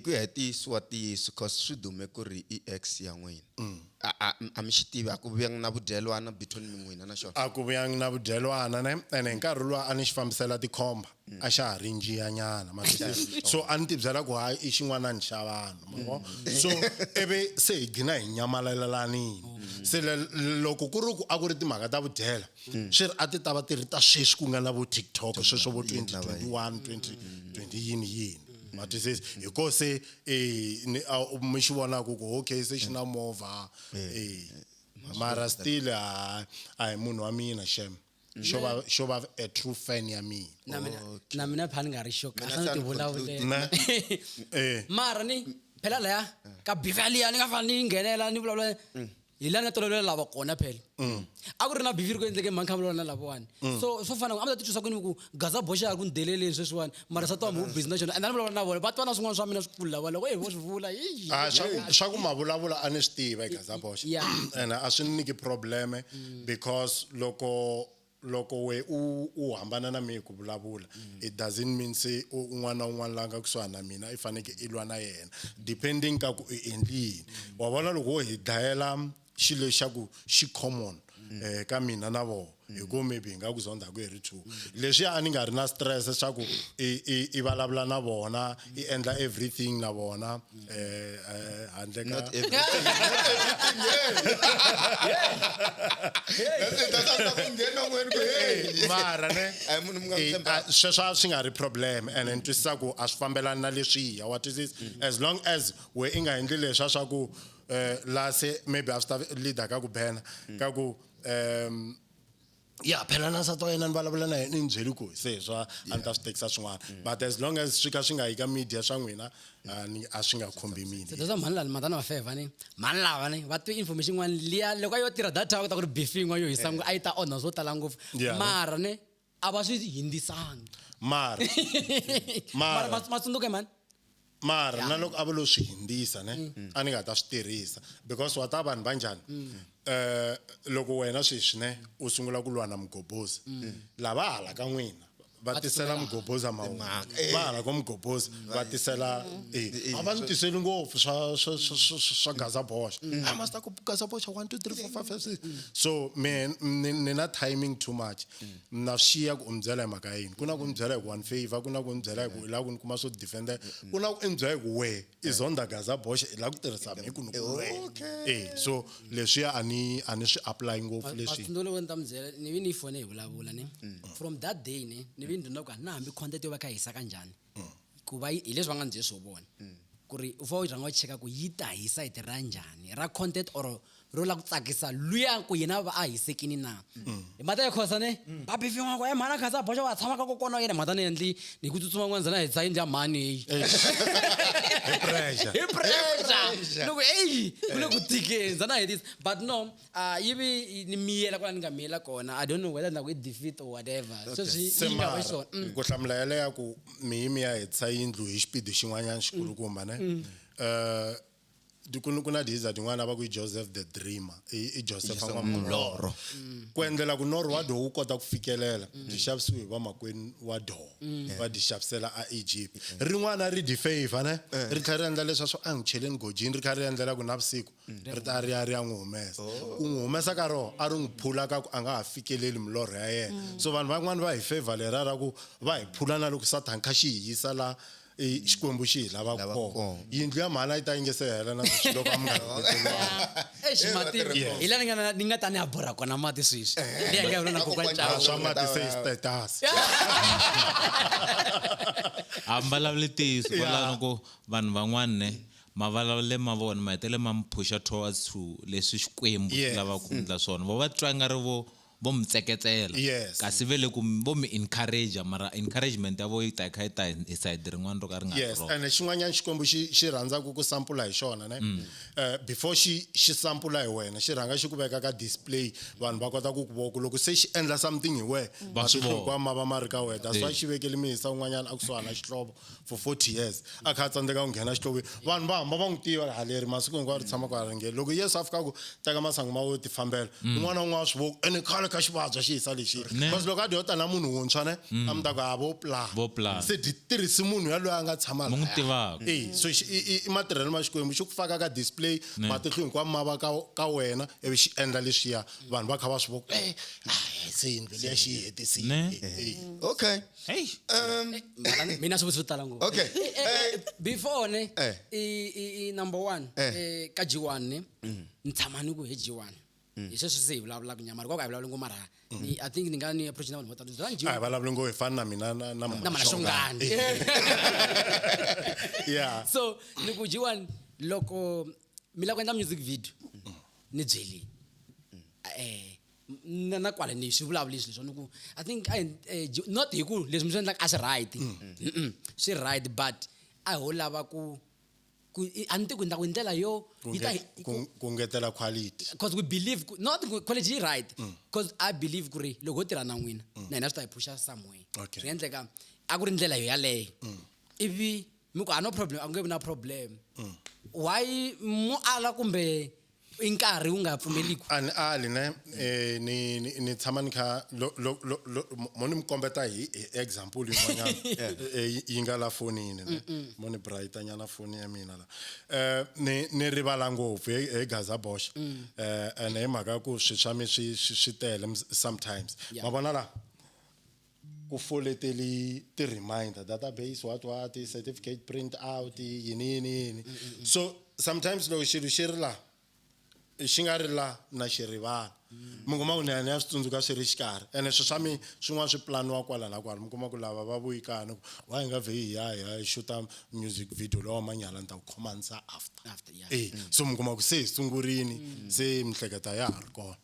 ku hetisiwa tiyiso cause swi dume ku ri ex ya n'wina a mi xi tivi a ku vuyangi na vudyelwana between mi n'wina na xona a ku vuyangi na vudyelwana ne ene hi nkarhi luwa a ni xi fambisela tikhomba a xa ha ri njiyanyana so a ni tibyela ku hayi I xin'wanani xa vanhu mavo so ivi se hi gina hi nyamalalelanini se loko ku ri ku a ku ri timhaka ta vudyela swi ri a ti ta va ti ri ta sweswi ku nga na vo TikTok sweswo vo 2021 2020 yini matwisisi hiko se mi xi vonaku ku okay se xi na movha mara still a hi munhu wa mina shem xo va a true fan ya mina na mina phani nga ri shoka a ti vulavulela mara ni phela laya ka bivaliya ni nga fani ni nghenela ni vulavula hi lana tolovela lava kona phela a ku ri na biviri ku endleke mankhamelo na lavawani so swo fana a mi ta titwisa ku ni ku Gaza Boxa a ku ni deleleni sweswiwani mara sa twa mu business national and ni vulavula na vona va twa na swin'wana swa mina swi pfula va loko vo swi vula swa ku mavulavula a ni swi tiva hi Gaza Boxa and a swi ni nyiki probleme because loko we u hambana na mina ku vulavula it doesn't mean se un'wana na un'wana la nga kusuhana na mina I faneke I lwa na yena depending ka ku I endlini wa vona loko hi dlayela xilo xa ku xi common ka mina na vo hikuva maybe hi nga ku zonda ku hi ri two leswi a ni nga ri na stress swa ku i vulavula na vona i endla everything na vona handle ka mara ne sweswo swi nga ri problem and ni twisisa ku a swi fambelani na leswiya wa twisisa as long as we i nga endli leswa swa ku la se maybe a swi ta leader ka ku bena ka ku phela na nsati wa yena ni vulavula na yena ni byeli ku se swa a ni ta swi tekisa swin'wana but as long as swi ka swi nga yi ka media swa n'wina a swi nga khombi mina Sasa mhani lani matana mafeva ni mhani lava ni va twi information yin'wana liya loko yo tirha data ku ta ku ri beef yin'wana yo hisa a yi ta onha swo tala ngopfu mara ne a va swi hindisanga mara matsundzuke mani mara na loko a va lo swi hindzisa ne a ni nga ta swi tirhisa because wa ta vanhu va njhani loko wena sweswi ne u sungula ku lwa na mugobhozi lava hala ka n'wina va tisela mugobhozi mahungu va hala ka mugobhozi va tisela a va ni tiseli ngopfu swa gaza boxa a ma swi ta ku gaza boxa 1 2 3 4 5 6 so ni na timing too much na swiya ku u mi byela hi mhaka yini ku na ku mi byela hi ku one favor ku na ku mi byela hi ku i lava ku ni kuma swo defender ku na ku i mi byela hi ku we i zonda gaza boxa i lava ku tirhisa mi ku ni ku we so leswiya a ni swi apply ngopfu leswi vatsundzulo vo ni ta mi byela ni vi ni yi fone hi vulavula ni from that day ni vi ni dyondza ku na hambi content yo va kha hisa kanjani ku va hi leswi va nga ni byeli swo vona ku ri u fa u rhanga u cheka ku yi ta hisa hi tirha njhani ra content or ro la ku tsakisa luya ku yena va a hisekini na hi mata ya khosa ne va beef yin'wana ku mhana khaza boxa wa tshama ka kokona yena mata ni endli ni ku tsutsuma n'wana zana hi tsayi ndya mhani hi pressure loko kule ku tikeni zana hi this but no yivi ni miyela kwala ni nga miyela kona I don't know whether ndaku i defeat or whatever so swi nga va swona ku hlamula yaleya ku miyimi ya hi tsa yindlu hi xipidi xin'wanyana xikulukumba ne ku na diza tin'wana va ku i Joseph the Dreamer i Joseph N'wamuloro ku endlela ku norho wa doo wu kota ku fikelela di xavisiwe hi vamakweni wa doo va di xavisela a Egypt rin'wana ri di favor ne ri tlhela ri endla leswa swo a n'wi cheleni gojini ri kha ri endlela ku na vusiku ri ta ri ya n'wi humesa ku n'wi humesa ka roho a ri n'wi phula ka ku a nga ha fikeleli milorho ya yena so vanhu van'wana va hi favor lera ra ku va hi phula na loko Satan kha xi hi yisa la xikwembu xi hi lava kona yindlu ya mhana yi ta yingesela na loko a mi nga hi la ni nga ta ni ya borha kona mati sweswi ni ya nga vula na kokwana swa mati se status a mbalavule tiso valano ku vanhu van'wana ne mavulavulele ma vona ma hetele ma mi pusha towards to leswi xikwembu lava ku endla swona vo va twa nga ri vo mi tseketsela kasi vele ku vo mi encourage mara encouragement ya vo yi ta kha yi ta hi side rin'wana ro ka ri nga ro and xin'wanyana xikwembu xi rhandza ku sampula hi xona ne before xi sampula hi wena xi rhanga xi ku veka ka display vanhu va kota ku ku vona loko se xi endla something hi wena matihlo ma va ma ri ka wena that's why xi vekele mihisa un'wanyana a kusuhana xihlovo for 40 years a kha a tsandzeka ku nghena xihloveni vanhu va hamba va n'wi tiva haleri masiku hinkwawo ri tshama ku harengeli loko yesu a fika ku teka masangu ma wo ti fambela un'wana na un'wana swi voko ene khale ka xivabya xi hisa lexi because loko a dyota na munhu wuntshwa ne a mi ta ku a vo plan se di tirhisi munhu yaloye a nga tshama mu n'wi tivaka so i matirhelo ma xikwembu xi ku faka ka display matihlo hinkwawo ma va ka wena ivi xi endla leswiya vanhu va kha va swi voko se yindlu leya xi hetisile okay mina swi tala ngopfu okay before ne i number 1 ka G1 ne ni tshama ni ku he G1 hi sweswi se hi vulavulaka nyamara kwa ku a hi vulavuli ngo mara I think ni nga ni approach na vanhu vo tala a hi vulavuli ngo hi fana na mina na mana shongani so ni ku G1 loko mi la ku endla music video ni byeli na kwala ni swi vulavuli leswi ni ku I think not hi ku leswi mi swi endlaka a swi right swi right but a ho lava ku a ni ti ku endla ku ndlela yo ku ngetela quality because we believe not quality right because I believe ku ri loko ho tirha na n'wina na hina swi ta hi pusha somewhere swi endleka a ku ri ndlela yo yaleyo ivi mi ku no problem a ku nge vi na problem why mo ala kumbe inkarhi wu nga pfumeliki an ali ne ni tshama ni kha mo ni mkombeta hi example yin'wanyana yi nga la fonini mo ni bright nyana foni ya mina la ni rivala ngopfu hi Gaza Bosch and hi mhaka ku swi swa mi swi tele sometimes ma vona la ku foleteli ti reminder database what certificate print out yini so sometimes lo xiri la xi nga ri la na xirivala mi kuma ku ni ya swi tsundzuka swi ri xikarhi ene swa mi swin'wana swi planiwa kwala na kwala mi kuma ku lava va vuyikana ku wa hi nga vhe hi xuta music video lowa manyala ni ta ku khomanisa after so mi kuma ku se hi sungurini se mihleketa ya ha ri kona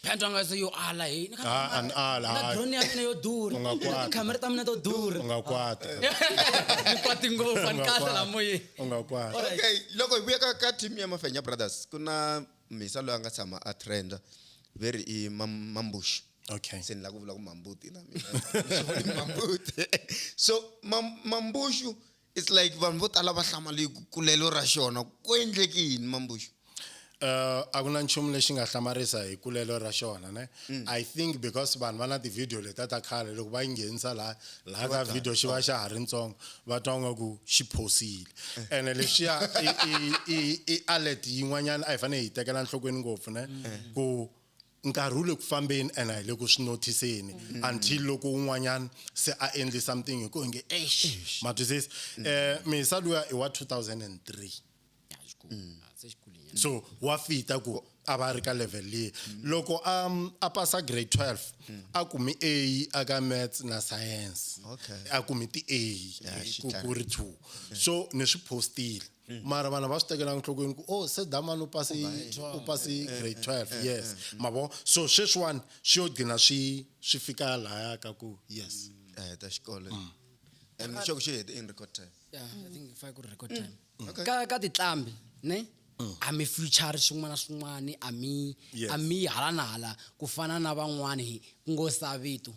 Phanto nga se yo ala hi ni an ala na drone ya mina yo durha kamera ta mina to durha unga kwata ni kwati ngopfu ani kahle la moyi unga kwata Okay, loko hi vuya ka team ya Mafenya brothers kuna mhisa loyi a nga tshama a trenda very i mambushi okay se ni la ku vula ku mambuti na mina mambuti so mambushu it's like vanhu vo tala va hlamali kulelo ra xona ku endleki yini mambushu a ku na nchumu lexi nga hlamarisa hi kulelo ra xona ne I think because vanhu va na ti-video leta ta khale loko va yi nghenisa laha ka video xi va xa ha ri ntsongo va twa nga ku xi phosile ene lexiya i alert yin'wanyana a hi fanele hi tekela nhlokweni ngopfu ne ku nkarhi wu le ku fambeni and a hi le ku swi notiseni until loko un'wanyana se a endli something hi ku nge ma twisisi mhisa luya i wa 2003 so wa fita ku a va ri ka level leyi loko a pasa grade 12 a kumi A aka maths na science a kumi ti-A ku ri 2 so ni swi postile mara vana va swi tekela nhlokweni ku se damani u pasi grade 12 yes mavo so sweswiwani swi yo gcina swi fika lahaya ka ku yes ta xikolo and xo ku xi hete in record time I think if I could record time ka titlambi ne a mi future swin'wana swin'wana a mi hala na hala ku fana na van'wani ku ngo Savito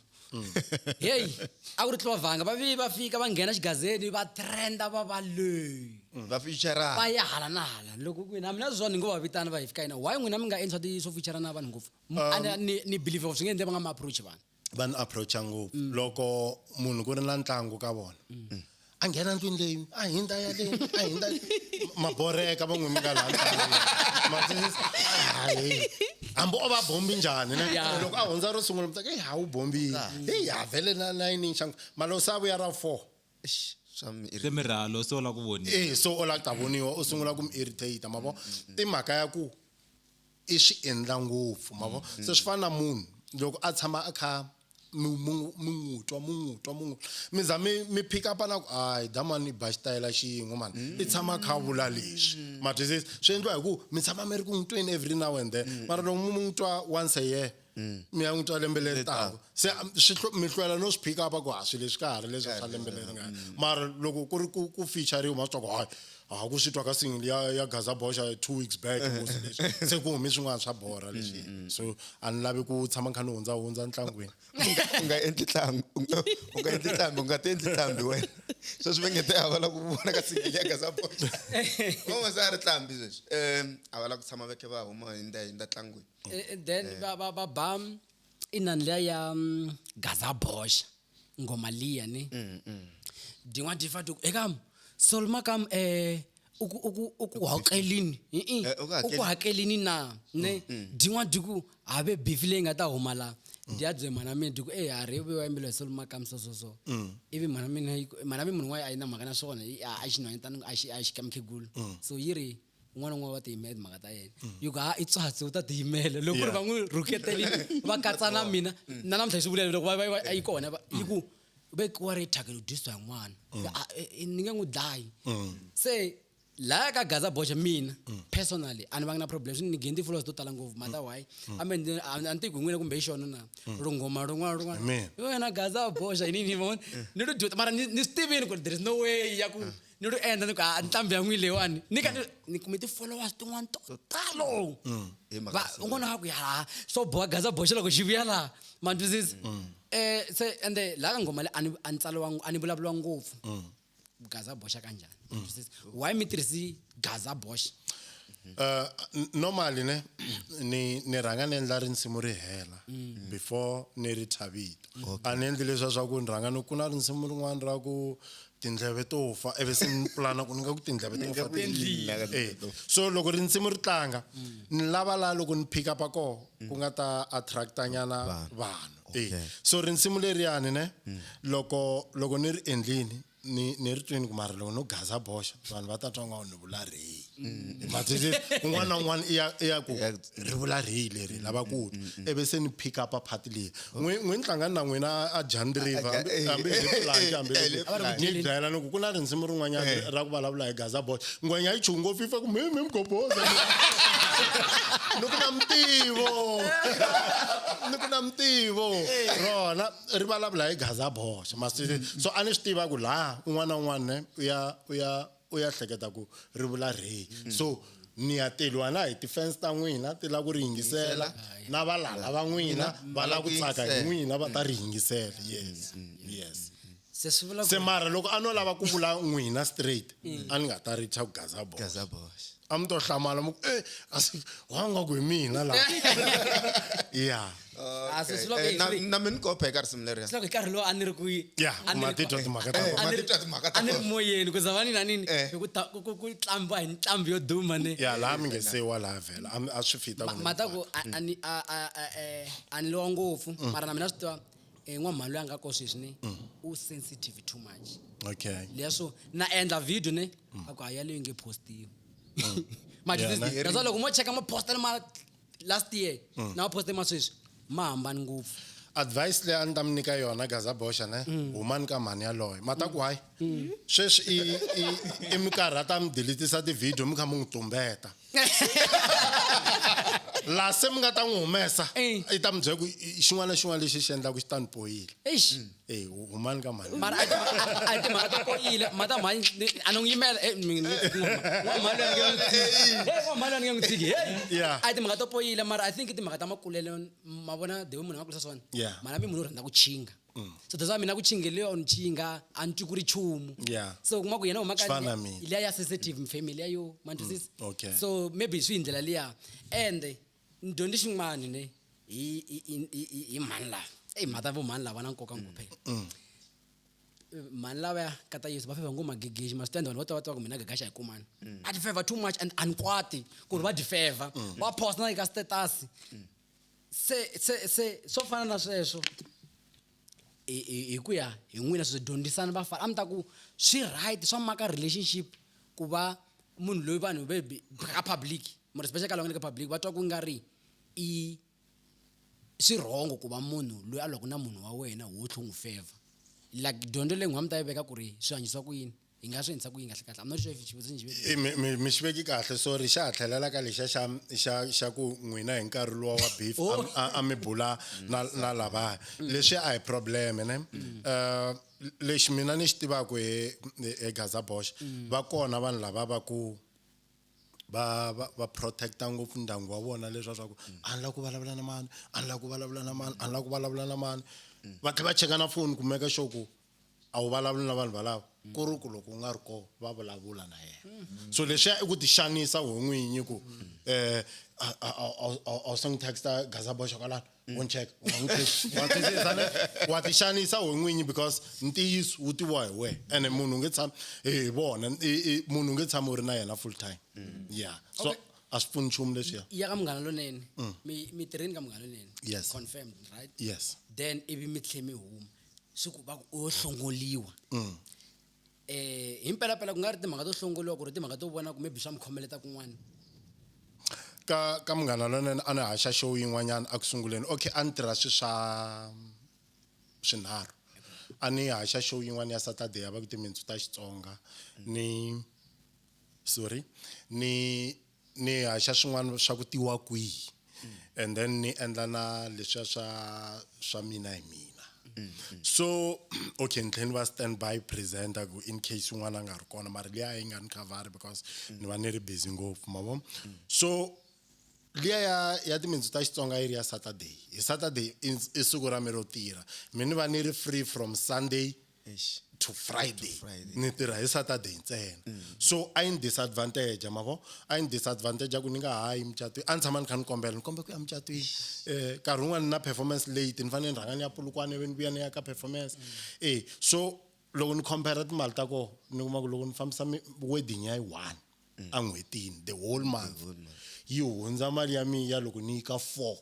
hey a ku ri tliwa vanga va fika va nghena xigazeni va trenda va leyi va feature va ya hala na hala loko ku na mina zwo ni ngo va vitana va hi fika ina why n'wina mi nga endla ti so feature na vanhu ngopfu ni believe swi nge endle va nga ma approach vanhu approach ngopfu loko munhu ku ri na ntlangu ka vona a nghena ndlwini leyi a hinda ya leyi a hinda maboreka van'we mi nga hambi o va bombi njhani ne loko a hundza ro sungula mutaka ha wu bombile ha vhele na 9 nxangu malo sa vuya ra 4 se miralo se o la ku voniwa so o la ta voniwa o sungula ku mi irritate mavo timhaka ya ku i swi endla ngopfu mavo se swi fana na munhu loko a tshama a kha mungutwa mi za mi pick up na ku hayi damani ba xitayela xin'we mani i tshama kha vula leswi ma twisisi swi endliwa hi ku mi tshama mi ri ku n'wi tweni every now and then mara loko mi n'wi twa once a year mi ya n'wi twa lembe leri taka se mi hlwela no swi pick up ku swi leswi ka ha ri leswi swa lembe leri nga mara loko ku ri ku feature ma swi twa ku hayi ku swi twa ka single ya Gaza Bosch 2 weeks back se ku humi swin'wana swa borha leswi so a ni lavi ku tshama kha ni hundza ntlangwini u nga endli tlambi u nga ti endli tlambi wena so swi vengete a va la ku vona ka single ya Gaza Bosch mama sa ri tlambi sweswi a va la ku tshama veke va huma hinda tlangwini then va bam inani leya ya Gaza Bosch ngoma liya ne din'wana ti fati eka solma kam uku hakelini na ne din'wana diku habe bifile nga ta huma la dia dze mana me diku ha re we wa mbele solma kam so ivi mana me munhu wa ayina magana swona a xino yentana a xi kamkhegulu so yiri n'wana wa ti email maka ta yena yuka i tswatsi u ta ti email loko ri va n'wi ruketeli va katsana mina na namhla swi vula loko va yi kona yiku be ku ri thakelo diswa n'wana ni nge n'wi dlayi se la ka Gaza Bosch mina personally ani va nga na problem ni gendi flows to tala ngopfu mata why amen anti ku n'wina kumbe xona na rungoma rin'wana yona Gaza Bosch ni vona ni ro do mara ni Steven ku there is no way ya ku ni ro enda ni ku ntlambi ya n'wi lewani ni kumeti followers tin'wana to talo va ungona ha ku ya so boa Gaza Bosch loko xivuya la manduzisi se ende la ka ngoma le ani tsaliwa ani vulavuriwa ngopfu Gaza Bosch kanjani why mi tirhisi Gaza Bosch Normally ne ni ranga ni endla rinsimu ri hela before ni ri thavita a ni endli leswa swa ku ni ranga ni ku na rinsimu rin'wana ra ku tindleve to fa ivi se ni plana ku ni nga ku tindleve to fa so loko rinsimu ri tlanga ni lava la loko ni pick up ko ku nga ta attracta nyana vanhu so rinsimu leriyani ne loko ni ri endlini ni ri twini ku mara loko no gaza boxa vanhu va ta twa nga ni vula rehi matisi un'wana na un'wana i ya ku ri vula rehi leri lava ku ivi se ni pick up part leyi n'wini hlangani na n'wina a Jan River hambi hi planki hambi ni byela loko ku na rinsimu rin'wanyana ra ku vulavula hi gaza boxa ngwenya yi chungo fifa ku mi mgoboza ni ku na mtivo rona ri vulavula hi gaza boxa masisi so a ni swi tiva ku la un'wana na un'wana ne u ya hleketa ku ri vula rehi so ni ya teliwa na hi tifense ta n'wina ti la ku ri yingisela na valala va n'wina va la ku tsaka hi n'wina va ta ri yingisela yes se mara loko a no lava ku vula n'wina straight a ni nga ta ri ku gaza boxa a mi to hlamala mu wanga ku hi mina la yeah na mina ko pheka risimu leriya loko nkarhi lowu a ni ri ku matitwa timhaka ta a ni ri moyeni ku zava ni na nini ku tlamba hi ntlambi yo duma ne ya laha mi nge sewa laha vhela a swi fita mata ku a ni lowa ngopfu mara na mina swi tiva n'wamhani loyi a nga ko sweswi ne u sensitive too much okay leswo na endla video ne a ku haya leyi nge postiwi that's why loko mo cheka mo posta ma last year na poste ma sweswi ma hambani ngopfu advice leyi a ni ta mi nyika yona gaza boxa ne humani ka mhani yaloye mata ku hayi sweswi i mikarhi a ta mi delitisa tivhidiyo mi kha mi n'wi tumbeta laha se mi nga ta n'wi humesa i ta mi byela ku xin'wana na xin'wana lexi xi endlaku xi ta ni bohile humani ka mhani mara a ti mhaka ta bohile mata mhani a ni n'wi yimela n'wamhani ni nge n'wi tshiki a ti mhaka to bohile mara I think i timhaka ta makulele ma vona the way munhu a nga kulisa swona mana mi munhu u rhandza ku chinga so that's why mina ku chingeliwa ni chinga a ni twi ku ri chumu so kuma ku yena humaka liya ya sensitive family yayo mantwisisa so maybe swi hi ndlela liya ende ni dyondzi xin'wana ne hi mhani lava mhata vo mhani lava na nkoka ngopfu mhani lava ka ta yesu va feva ngoma gegeji ma stand vanhu vo twa ku mina gegasha hi kumani a ti feva too much and ankwati ku ri va di feva va post na eka status se swo fana na sweswo hi ku ya hi n'wina swi dyondzisana va fana a mi ta ku swi right swa maka relationship ku va munhu loyi vanhu ka public more especially ka lava ka public va twa ku nga ri i swi wrong ku va munhu loyi a loko na munhu wa wena wo tlho n'wi feva like dyondzo leyi n'wina mi ta yi veka ku ri swi hanyisiwa ku yini hi nga swi endlisa ku yini kahle kahle I'm not sure if mi xi veki kahle sorry xa ha tlhelela ka lexiya xa ku n'wina hi nkarhi luwa wa beef a mi bula na lavaya leswi a hi problem ne lexi mina ni xi tivaka hi gaza boxa va kona vanhu lava va ku va protecta ngopfu ndyangu wa vona leswa swa ku a ni la ku vulavula na mani a ni la ku vulavula na mani a ni la ku vulavula na mani va tlhe va cheka na foni ku meka sure ku a wu vulavuli na vanhu valava ku ri ku loko u nga ri koho va vulavula na yena so leswiya i ku ti xanisa ho n'winyi ku a wu sangi texta gaza boxa kwalano won't check wa ti xanisa ho n'winyi because ntiyiso wu tiviwa hi wehe ene munhu nge tshami hi vona munhu nge tshami u ri na yena full time so a swi pfuni nchumu leswiya ya ka munghana lonene mi tirheni ka munghana lonene yes confirmed right yes then ivi mi tlhe mi huma swi ku va u hlongoliwa hi mpelapela ku nga ri timhaka to hlongoliwa ku ri timhaka to vona ku maybe swa mi khomeleta kun'wana ka munghana lonene a ni haxa show yin'wanyana a ku sunguleni okay a ni tirha swinharhu a ni haxa show yin'wana ya Saturday ya va ku timintsu ta Xitsonga ni haxa swin'wana swa ku tiwa kwihi and then ni endla na leswiya swa mina hi mina so okay ni tlhela ni va stand by presenter ku in case un'wana a nga ri kona mara liya yi nga ni cover because ni va ni ri busy ngopfu mavo so liya ya timintsu ta Xitsonga yi ri ya Saturday hi Saturday i siku ra mi ro tirha mina ni va ni ri free from Sunday to Friday. Ni tirha hi Saturday ntsena. So I'm disadvantage, mavo. I'm disadvantage ku ni nga hayi mcatwi. A ni tshama ni kha ni kombela ku ya mcatwi. Nkarhi wun'wana na performance late ni fanele ni rhanga ni ya Polokwane ni vuya ni ya ka performance. So loko ni compare timali ta ko ni kuma ku loko ni fambisa wedding ya 1 a n'hwetini the whole month yi hundza mali ya miya loko ni ka 4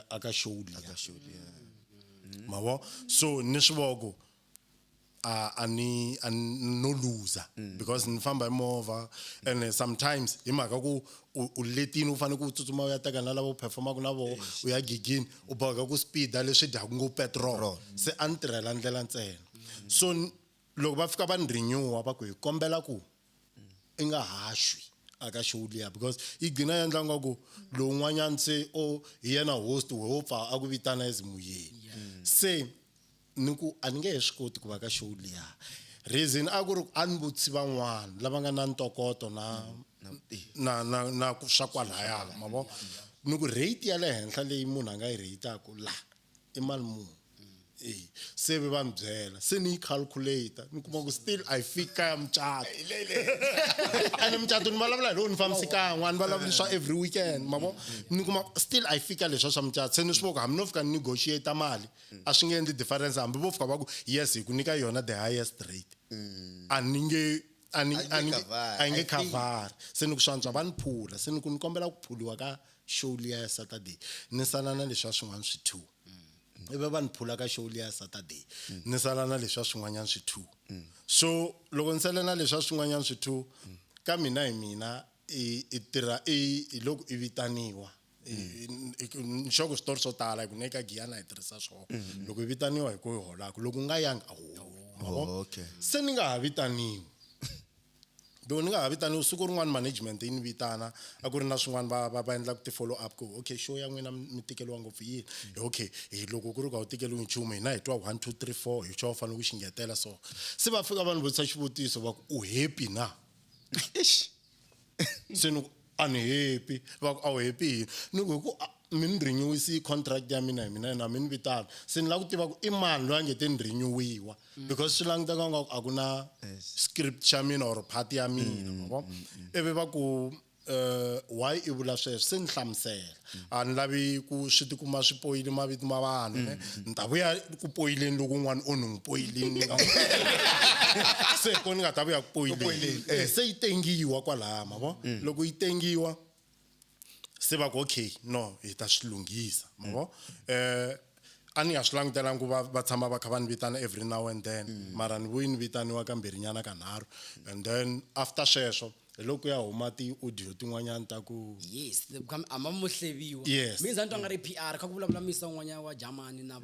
aka show liya. Mavo. So ni swivoko no loser because ni famba hi movha and sometimes hi mhaka ku u letini u fanele ku tsutsuma u ya teka na lavo performaka na vo u ya gigini u boheka ku speeda leswi dyaku ngopfu petrol se a ni tirhela ndlela ntsena. So loko va fika va ni renew va ku hi kombela ku i nga hashwi aka show liya because yi gcina yi endla ngaku lowun'wanyana se o hi yena host wo pfa a ku vitana as muyeni se ni ku a ni nge he swi koti ku va ka show liya. Reason a ku ri a ni vutisi van'wana lava nga na ntokoto na ku swa kwalaya mavo ni ku rate ya le henhla leyi munhu a nga yi rate-aku la i mali muni. Se va ni byela se ni calculator ni kuma ku still I fika ya mucato and mucato ni vulavula hi lowu ni fambisi kan'we ni vulavula every weekend mavo ni kuma still I fika leswa swa mucato se ni swi voko hambi no fika ni negotiate mali a swi nge endli difference hambi vo fika va ku yes hi ku nyika yona the highest rate a ni nge a yi nge khavari se ni ku swantswa va ni phula se ni ku ni kombela ku phuliwa ka show liya ya Saturday ni sala na leswa swin'wana swi 2 ibe va ni phula ka show liya Saturday ni sala na leswa swin'wanyana swi 2. So loko ni sala na leswa swin'wanyana swi 2 ka mina hi mina i tirha i loko i vitaniwa nxoko switori swo tala hi ku neka giyana hi tirhisa swona loko i vitaniwa hi ku hi holaka loko nga yangi a ho se ni nga ha vitaniwi loko ni nga ha vitaniwi siku rin'wana management yi ni vitana a ku ri na swin'wana va endla ku ti-follow up ku okay show ya n'wina mi tikeliwa ngopfu yini okay loko ku ri ka u tikeliwi nchumu hina hi twa 1 2 3 4 hi xo fanele ku xi ngetela so se va fika va ni vutisa xivutiso va ku u happy na se ni a ni happy va ku a wu happy ni ku mi ni renew-isi contract ya mina hi mina na mi ni vitana se ni lava ku tiva ku i mani loyi a nge te ni renew-iwa because swi languteka nga a ku na script xa mina or party ya mina mavo ivi va ku why i vula sweswo se ni hlamusela a ni lavi ku swi tikuma swi poyile mavito ma vanhu ni ta vuya ku poyileni loko un'wana o ni n'wi poyileni se ko ni nga ta vuya ku poyileni se yi tengiwa kwalaya mavo loko yi tengiwa se va ku okay no hi ta swi lunghisa mavo a ni nga swi langutelangi ku va tshama va kha va ni vitana every now and then mara ni vuyi ni vitaniwa kambirhinyana kanharhu and then after sweswo hi loko ya huma ti-audio tin'wanyana ta ku yes ama mo hleviwa Yes. mi nga ri PR kha ku vulavula misa n'wanyana wa Germany na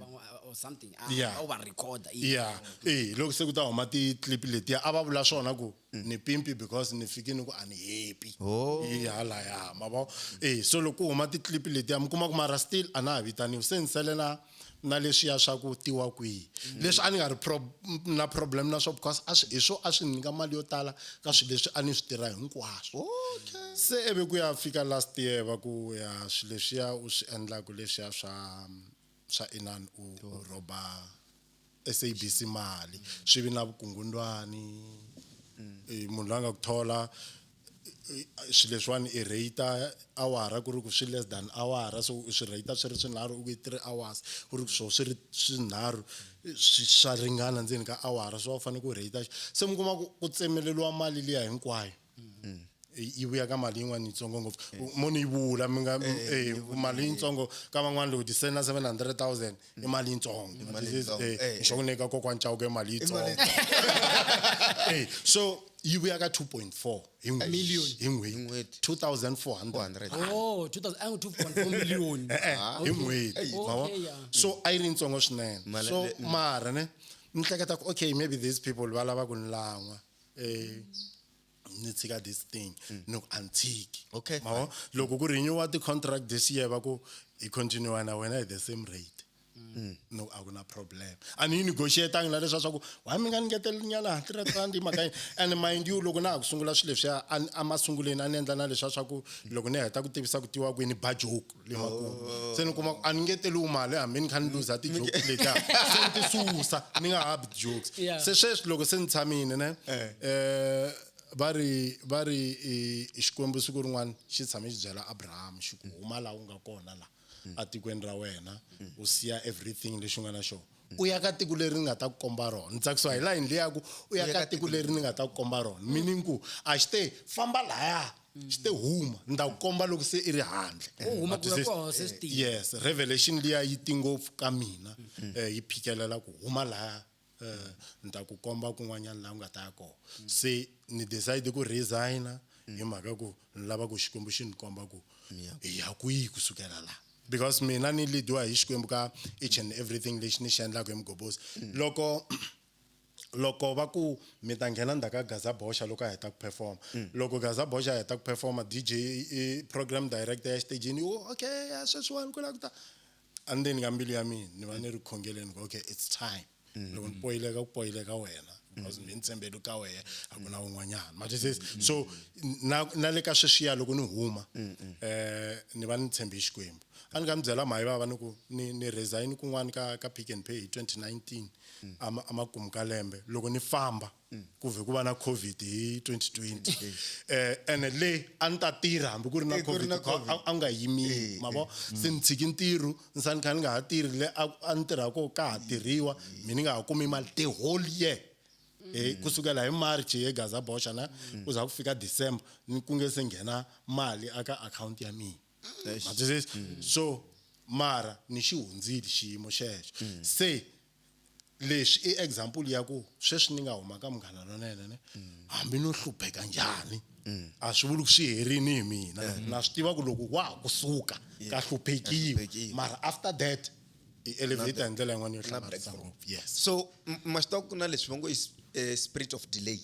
or something a va recorder loko se ku ta huma ti-clip letiya a va vula swona ku ni pimpi because ni fikini ku a ni happy halaya mavo so loko ku huma ti-clip letiya mi kuma ku mara still a na ha vitaniwi se ni sele na leswiya swa ku tiwa kwihi leswi a ni nga ri na problem na swo because hi swo a swi nyika mali yo tala ka swilo leswi a ni swi tirha hinkwaswo se ivi ku ya fika last year va ku ya swilo leswiya u swi endlaku leswiya swa inani u roba SABC mali swi vi na vukungundzwani munhu loyi a nga ku thola swilo leswiwani i rate awara ku ri ku swi less than awara so swi rate swi ri swinharhu u ku 3 hours ku ri ku swo swi ri swinharhu swa ringana ndzeni ka awara so va fanele ku rate se mi kuma ku tsemeleliwa mali liya hinkwayo yi vuya ka mali yin'wana yitsongo ngopfu mo ni yi vula mi nga mali yitsongo ka van'wana loko tisena 700,000 i mali yitsongo nxo ku nyika kokwana Chauke mali yitsongo so yi vuya ka 2.4 hi n'hweti 2,400 2.4 million hi n'hweti so a yi ri yitsongo swinene so mara ne ni hleketa ku okay maybe these people va lava ku ni lan'wa ni tshika this thing no antiki mavo loko ku renewa ti-contract this year va ku hi continue na wena at the same rate no a ku na problem a ni negotiating na leswa swa ku wa mi nga ngetela nyana 3 rand maka and mind you loko na ha ku sungula swilo leswi a masunguleni a ni endla na leswa swa ku loko ni heta ku tivisa ku tiwa kwini ba joke le makumu se ni kuma a ni ngeteli mali hambi ni kha ni lose ti joke leta se ni ti susa ni nga ha jokes se sweswi loko se ni tshamini ne vari xikwembu siku rin'wana xi tshame xi byela Abraham xi ku huma laha u nga kona la a tikweni ra wena u siya everything lexi nga na xona u ya ka tiko leri ni nga ta ku komba rona ni tsakisiwa hi layini leyi yaku u ya ka tiko leri ni nga ta ku komba rona meaning ku a xi te famba lahaya xi te huma ni ta ku komba loko se i ri handle yes revelation liya yi ti ngopfu ka mina yi phikelela ku huma lahaya ni ta ku komba kun'wanyana laha u nga ta ya kona se ni decide ku resigna hi mhaka ku ni lava ku xikwembu xi ni komba ku hi ya kwihi kusukela laha because mina ni lidiwa hi xikwembu ka each and everything lexi ni xi endlaka hi mugobhosi loko va ku mi ta nghena ndzhaku ka Gaza Boxa loko a heta ku performa loko Gaza Boxa a heta ku performa DJ program director ya xitejini okay sweswiwani ku la ku ta andeni ka mbilu ya mina ni va ni ri khongeleni okay it's time loko ni poyileka ku poyileka wena because ni ntshembele ka wena a ku na un'wanyana manje so na le ka sweswiya loko ni huma ni va ni tshembe xikwembu a ni nga mi byela Mhayivava ni ku ni resign kun'wana ka Pick n Pay hi 2019 amakumu ka lembe loko ni famba ku ve ku va na COVID hi 2020 ene le a ni ta tirha hambi ku ri na COVID a nga yimi mavo se ni tshiki ntirho ni sa ni kha ni nga ha tirhi le a ni tirhako ka ha tirhiwa mina ni nga ha kumi mali the whole year kusukela hi March hi Gaza Boxa na ku za ku fika December ni ku nge se nghena mali aka account ya mina so mara ni xi hundzile xiyimo xexo se leswi i example ya ku sweswi ni nga huma ka Munghana Lonene ne hambi no hlupheka njhani a swi vuli ku swi herini hi mina na swi tiva ku loko wa ha kusuka ka hluphekiwa mara after that i elevator ndlela yin'wana yo hlamarisa ngopfu yes so masitoko ku na leswi va ngo is spirit of delay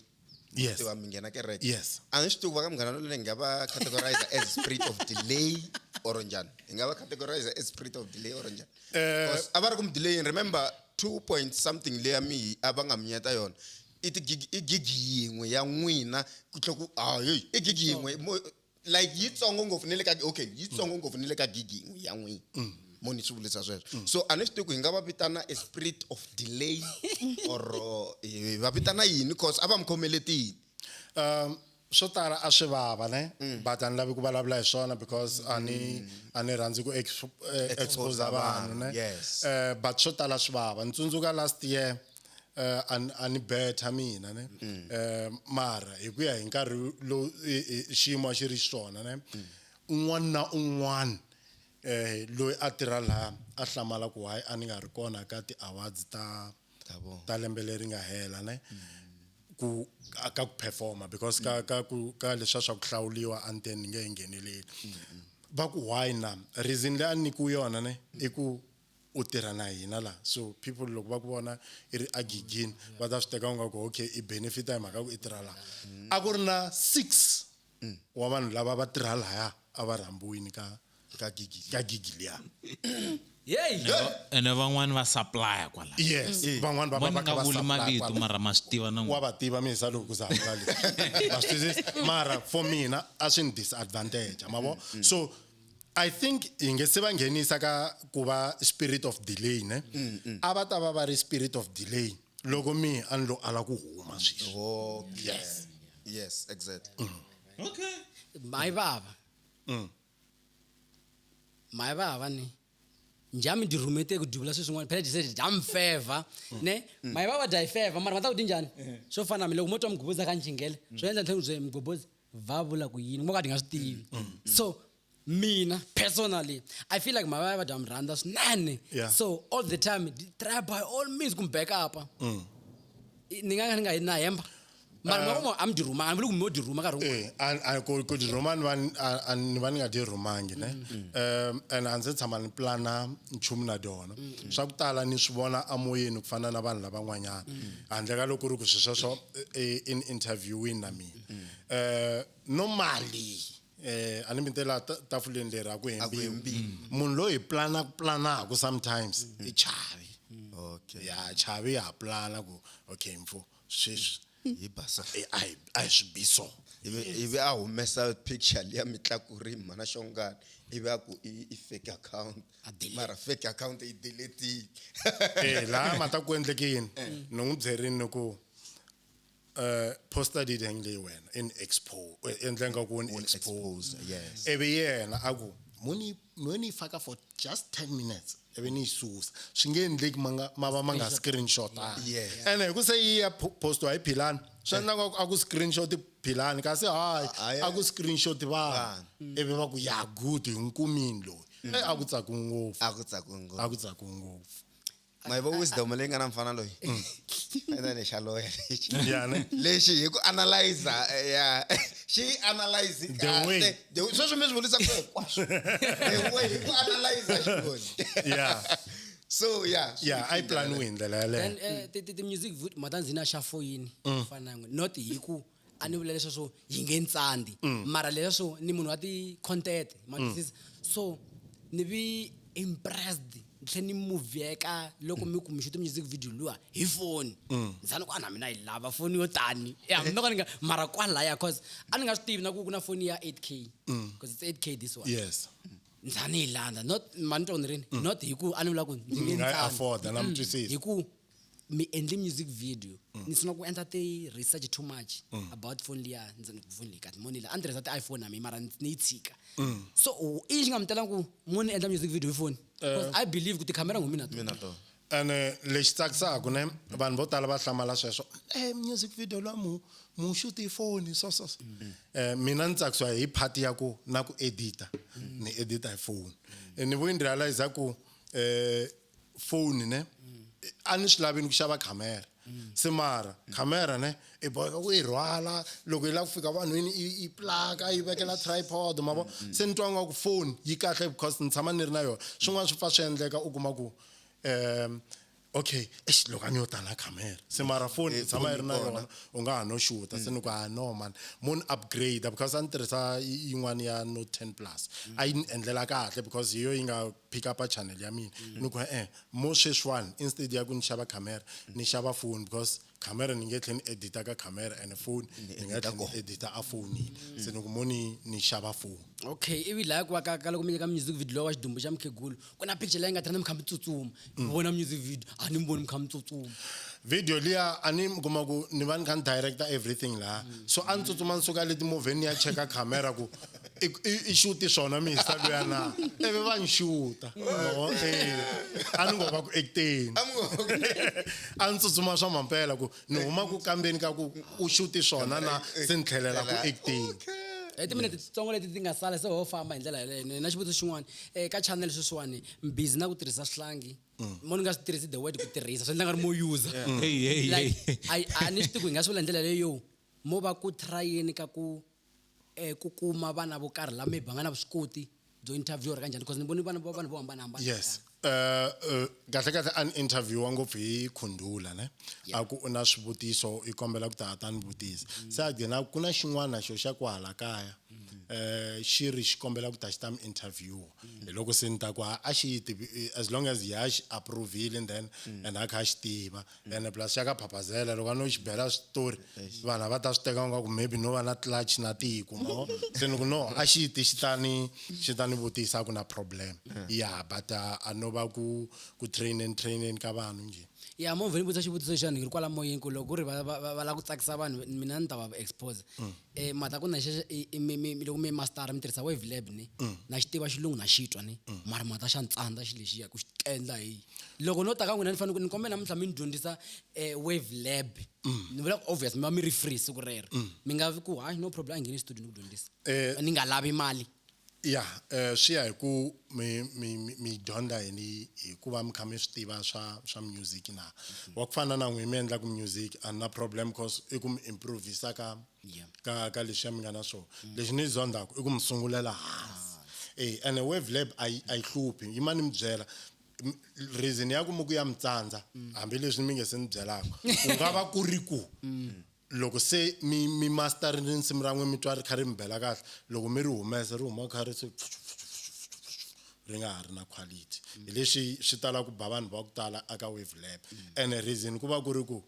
yes tiwa mi nghena kereke yes a ni swi tivi va ka Munghana Lonene nga va categorize as spirit of delay or njhani hi nga va categorize as spirit of delay or njhani because a va ri ku mi delay remember 2 point something leya mi a va nga mi nyeta yona i gigi yin'we ya n'wina ku tlhe ku i gigi yin'we like yitsongo ngopfu ni le ka okay yitsongo ngopfu ni le ka gigi yin'we ya n'wina mo ni swi vulisa sweswo so a ni swi tivi ku hi nga va vitana a spirit of delay or va vitana yini cause a va mi khomeletini swo tala a swi vava ne but a ni lavi ku vulavula hi swona because a ni rhandzi ku expose vanhu ne but swo tala swi vava ni tsundzuka last year a ni betha mina ne mara hi ku ya hi nkarhi lowu xiyimo a xi ri xona ne un'wana na un'wana loyi a tirha laha a hlamala ku hayi a ni nga ri kona ka ti-awards ta lembe leri nga hela ne ku ka ku performa because ka leswa swa ku hlawuliwa anten ni nge ngheneleli va ku why na reason leyi a nikiwe yona ne i ku u tirha na hina la so people loko va ku vona i ri agigini va ta swi teka u nga ku okay i benefita hi mhaka ku i tirha laha a ku ri na 6 wa vanhu lava va tirha lahaya a va rhambiwini ka gigi liya ene van'wani va supplya kwala yes van'wani va nga vuli mavito mara ma swi tiva na wa va tiva misa loko ku zambula leswi mara for mina a swi ni disadvantage mavo so I think inge se va nghenisa ka ku va spirit of delay ne a va ta va ri spirit of delay loko mi a ni lo ala ku huma swilo yes exactly okay Mhayivava ni njami dirumete ku dubula swin'wana phela dise jam favor ne Mhayivava dai favor mara mata ku tinjani swo fana mi loko moto mgobhoza ka njingele swo endla ntlhelo bye mgobhoza va vula ku yini mo ka dinga swi tivi so mina personally I feel like Mhayivava dam randa swinene so all the time try by all means ku back up ni nga na hemba mara mo am diruma am lu mo diruma ka ro ko diruma ni va ni nga dirumangi ne and anze tshama ni plana nchumu na dona swa ku tala ni swi vona amoyeni ku fana na vanhu lava n'wanyana handle ka loko ri ku sweswo in interviewing na mina normally ani mintela tafuleni leri aku hembiwi munhu loyi planaka sometimes I chavi Okay. ya chavi ya plana ku okay mfo sweswi Hi basa. I should be so Ibe a humesa picture liya mitlakuri Mhana shongani ibe aku I fake account mara fake account I delete la mata ku endleke yini no n'wi byerini ku poster did hang le wena in expo endlenga ku expose yes. ebe yena aku moni faka for just 10 minutes ebe ni susa swingendleki manga screenshot Yes. ene ku se iya post wa iphilani swana aku screenshot philani kasi hayi aku screenshot va ebe va ku ya good hinkumini loyi aku tsaku ngopfu My wisdom leyi nga na mfana loyi enda le xaloya yeah ne lexi hi ku analyze ya xi analyze way. sweswo mi swi vulisa ku hinkwaswo the way hi ku analyze xivoni yeah so yeah I plan win ndlela and yaleyo the music video matanzina xa foyini fana not hi ku ani vula leswo so yi nge ntsandi mara leswo ni munhu wa ti content so ni be impressed tlheni movie eka loko mi ku mi shoot music video luwa hi phone ndzana ku ana mina I love phone yo tani yeah mina ka mara kwala ya cause ani nga swi tivi na ku kuna phone ya 8K because it's 8K this one yes ndzana yi landa not manto rini not hi ku ani vula ku ndzi nge afford and I'm twisted hi ku mi endle music video ni sina ku enter the research too much about phone liya ndzana ku phone lika money la andresa the iPhone ami mara ni tsika so I ngamtela ku moni endla music video hi phone because I believe ku ti camera ngumina to ane lexi tsakisaka ne vanhu vo tala va hlamala sweswo music video la mu shoot phone so mina ni tsakisiwa hi party ya ku na ku edita ni edita hi phone ni vo ni realize ku phone ne ani swi lavini ku xava camera se mara camera ne I boheka ku yi rhwala loko yi la ku fika vanhwini I plaka yi vekela tripod mavo se ni twa nga ku phone yi kahle because ni tshama ni ri na yona swin'wana swi pfa swi endleka u kuma ku okay loko a ni yo ta na camera se mara phone yi tshama yi ri na yona u nga ha no shoota se ni ku no man mo ni upgrade because a ni tirhisa yin'wana ya Note 10 Plus a yi ni endlela kahle because hi yo yi nga pick up a channel ya mina ni ku mo sweswiwani instead ya ku ni xava camera ni xava phone because camera ni nge tlhe ni edita ka camera and phone ni nga tlhe ni edita a phone se ni ku mo ni xava phone okay ivi la ku ka loko mi nyika music video wa xidumbu xa mkhegulu ku na picture leyi nga tani mi kha mi tsutsuma vona music video a ni mi voni mi kha mi tsutsuma video liya ani kuma ku ni va ni kha ni director everything la so a ni tsutsuma ni suka leti movheni ya cheka camera ku I shoot swona misa luya na eve va ni shoota a ni ngo va ku acting a ni tsutsuma swa mampela ku ni huma ku kambeni ka ku u shoot swona na se ni tlhelela ku acting timinete titsongo leti ti nga sala se ho famba hi ndlela yaleyo na xivutiso xin'wana ka channel sweswiwani busy na ku tirhisa swihlangi mo ni nga swi tirhisi the word ku tirhisa swi endla nga ri mo user like a ni swi tiku hi nga swi vula hi ndlela leyo mo va ku tryeni ka ku kuma vana vo karhi la maybe va nga na vuswikoti byo interview ri kanjhani because ni voni vanhu vo hambanahambana yes kahle an interview ngopfu hi khundula ne a ku na swivutiso I kombela ku ta ni vutisa se a gena ku na xin'wana xo xa ku hala kaya xi ri xi kombela ku ta xi ta mi interview loko se ni ta ku a xi as long as ya xi approvile then and a kha xi tiva and plus xa ka phapazela loko no xi bela switori vanhu va ta swi teka nga ku maybe no va na clutch na tiko mo se ni ku no a xi ti xi ta ni vutisa ku na problem yeah but a no va ku training ka vanhu nje ya mo vheni vutisa xivutiso xana hi ri kwala moyeni ku loko ku ri va la ku tsakisa vanhu mina ni ta va expose mata ku na loko mi master mi tirhisa wavelab ni na xi tiva xilungu na xitwa ni mara mata xa ntsandza xi lexiya ku xi endla hi loko no ta ka n'wina ni fanele ku ni kombela namuntlha mi ni dyondzisa wavelab ni vula obvious mi va mi ri free siku rero mi nga vi ku hayi no problem a ngheni studio ni ku dyondzisa ni nga lavi mali yeah swi ya hi ku mi dyondza hi ku va mi kha mi swi tiva swa music na wa ku fana na n'wi mi endla ku music a na problem because I ku mi improvisa ka leswi mi nga na swona lexi ni zondaku I ku mi sungulela hansi and wavelab I hluphi yima ni mi byela reason ya ku mi ku ya mi tsandza hambileswi mi nge se ni byelaka ku nga va ku ri ku loko se mi master rinsimu ra n'we mi twa ri kha ri mi bela kahle loko mi ri humesa ri huma kha ri se ri nga ha ri na quality hi leswi swi tala ku ba vanhu va ku tala aka wavelab and reason ku va ku ri ku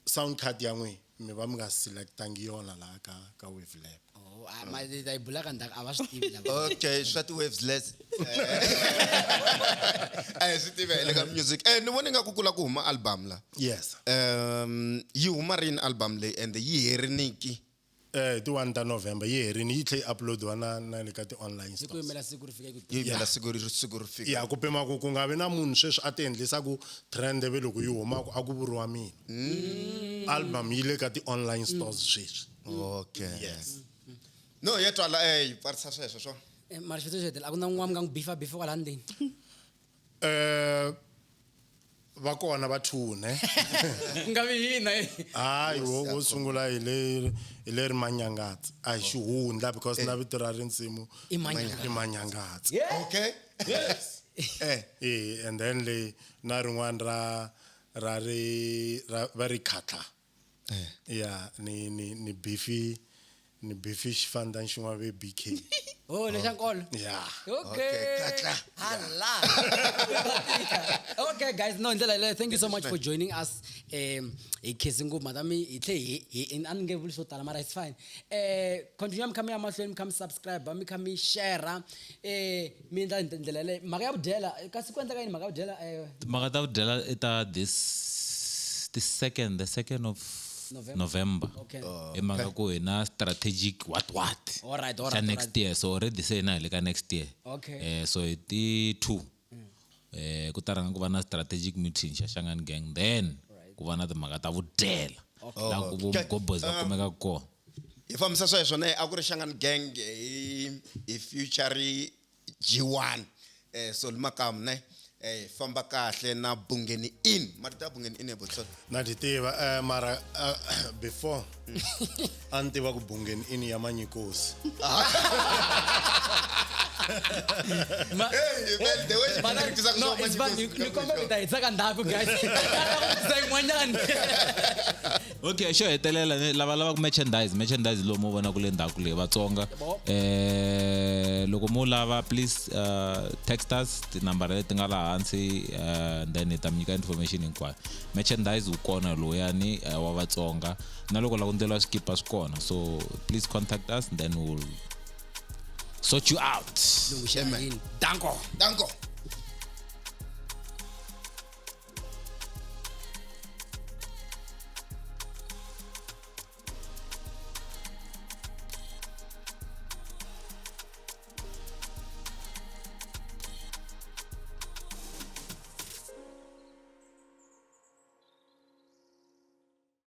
sound card ya n'we mi va mi nga selectangi yona laha ka wavelab. I bula ka ndak a va swi tivi lava. Okay, swa ti waves less. Swi tivele ka music. Ni vona nga ku kula ku huma album la. Yes. Yi huma rini album leyi and yi heriniki. Ti 1 ta November yi herini yi tlhe uploadiwa na le ka ti online Siku stores. yimela siku ri fika ku Yi yimela siku ri fika. Ya ku pima ku nga vi na munhu sweswi a ti endlisa ku trend ve loko yi huma a ku vuriwa mina. Album yi le ka ti online stores sweswi. Okay. Yes. No, yetwa la parisa sweswo swo. mara xi tshotela a ku na n'wana nga bifa kwala ndzeni. Va kona va thune. Ku nga vi hina. Hayi wo sungula hi le Manyangatsi a hi xihundla because na vito ra rinsimu I Manyangatsi. i Manyangatsi. Okay. Yes. And then le na rin'wana ra va ri khatla. Yeah, ni beefy xifandla xin'wana ve BK. Oh, le xa nkolo. Yeah. Okay. Hala. Okay, guys, no, thank you so much for joining us. Kesingu madami itle angevuli so tala mara it's fine. Continue mkami amahlweni mkami subscribe, mkami share. Mina ndlela le maka ya budela kasi kwenta kayini maka budela maka ta budela eta the 2nd of November. Okay. Emaka ko ina strategic what All right. next year, so already say na le ka next year. Okay. So it 2 ku taranga ku va na strategic meeting xa ShanganGang, then ku va na timhaka ta vudela la ku boza kumeka ko. Ifambisa sweswo ne a ku ri ShanganGang i future G1 so limakam ne famba kahle na bungeni in marita bungeni in ebotso Na ditiva mara before antiva ku bungeni in ya manyikosi. No, it's fine. You come back with that. It's like andaku, guys. Say mwanyani. Okay, sure, hetelela lava ku merchandise lo mo vona ku le ndaku le Vatsonga. Loko mo lava please text us the number leti nga la hansi then hi ta mi nyika information hinkwayo. Merchandise u kona loyani wa Vatsonga na loko la ku ndlela skipa swikona, so please contact us then we'll sort you out. Danko.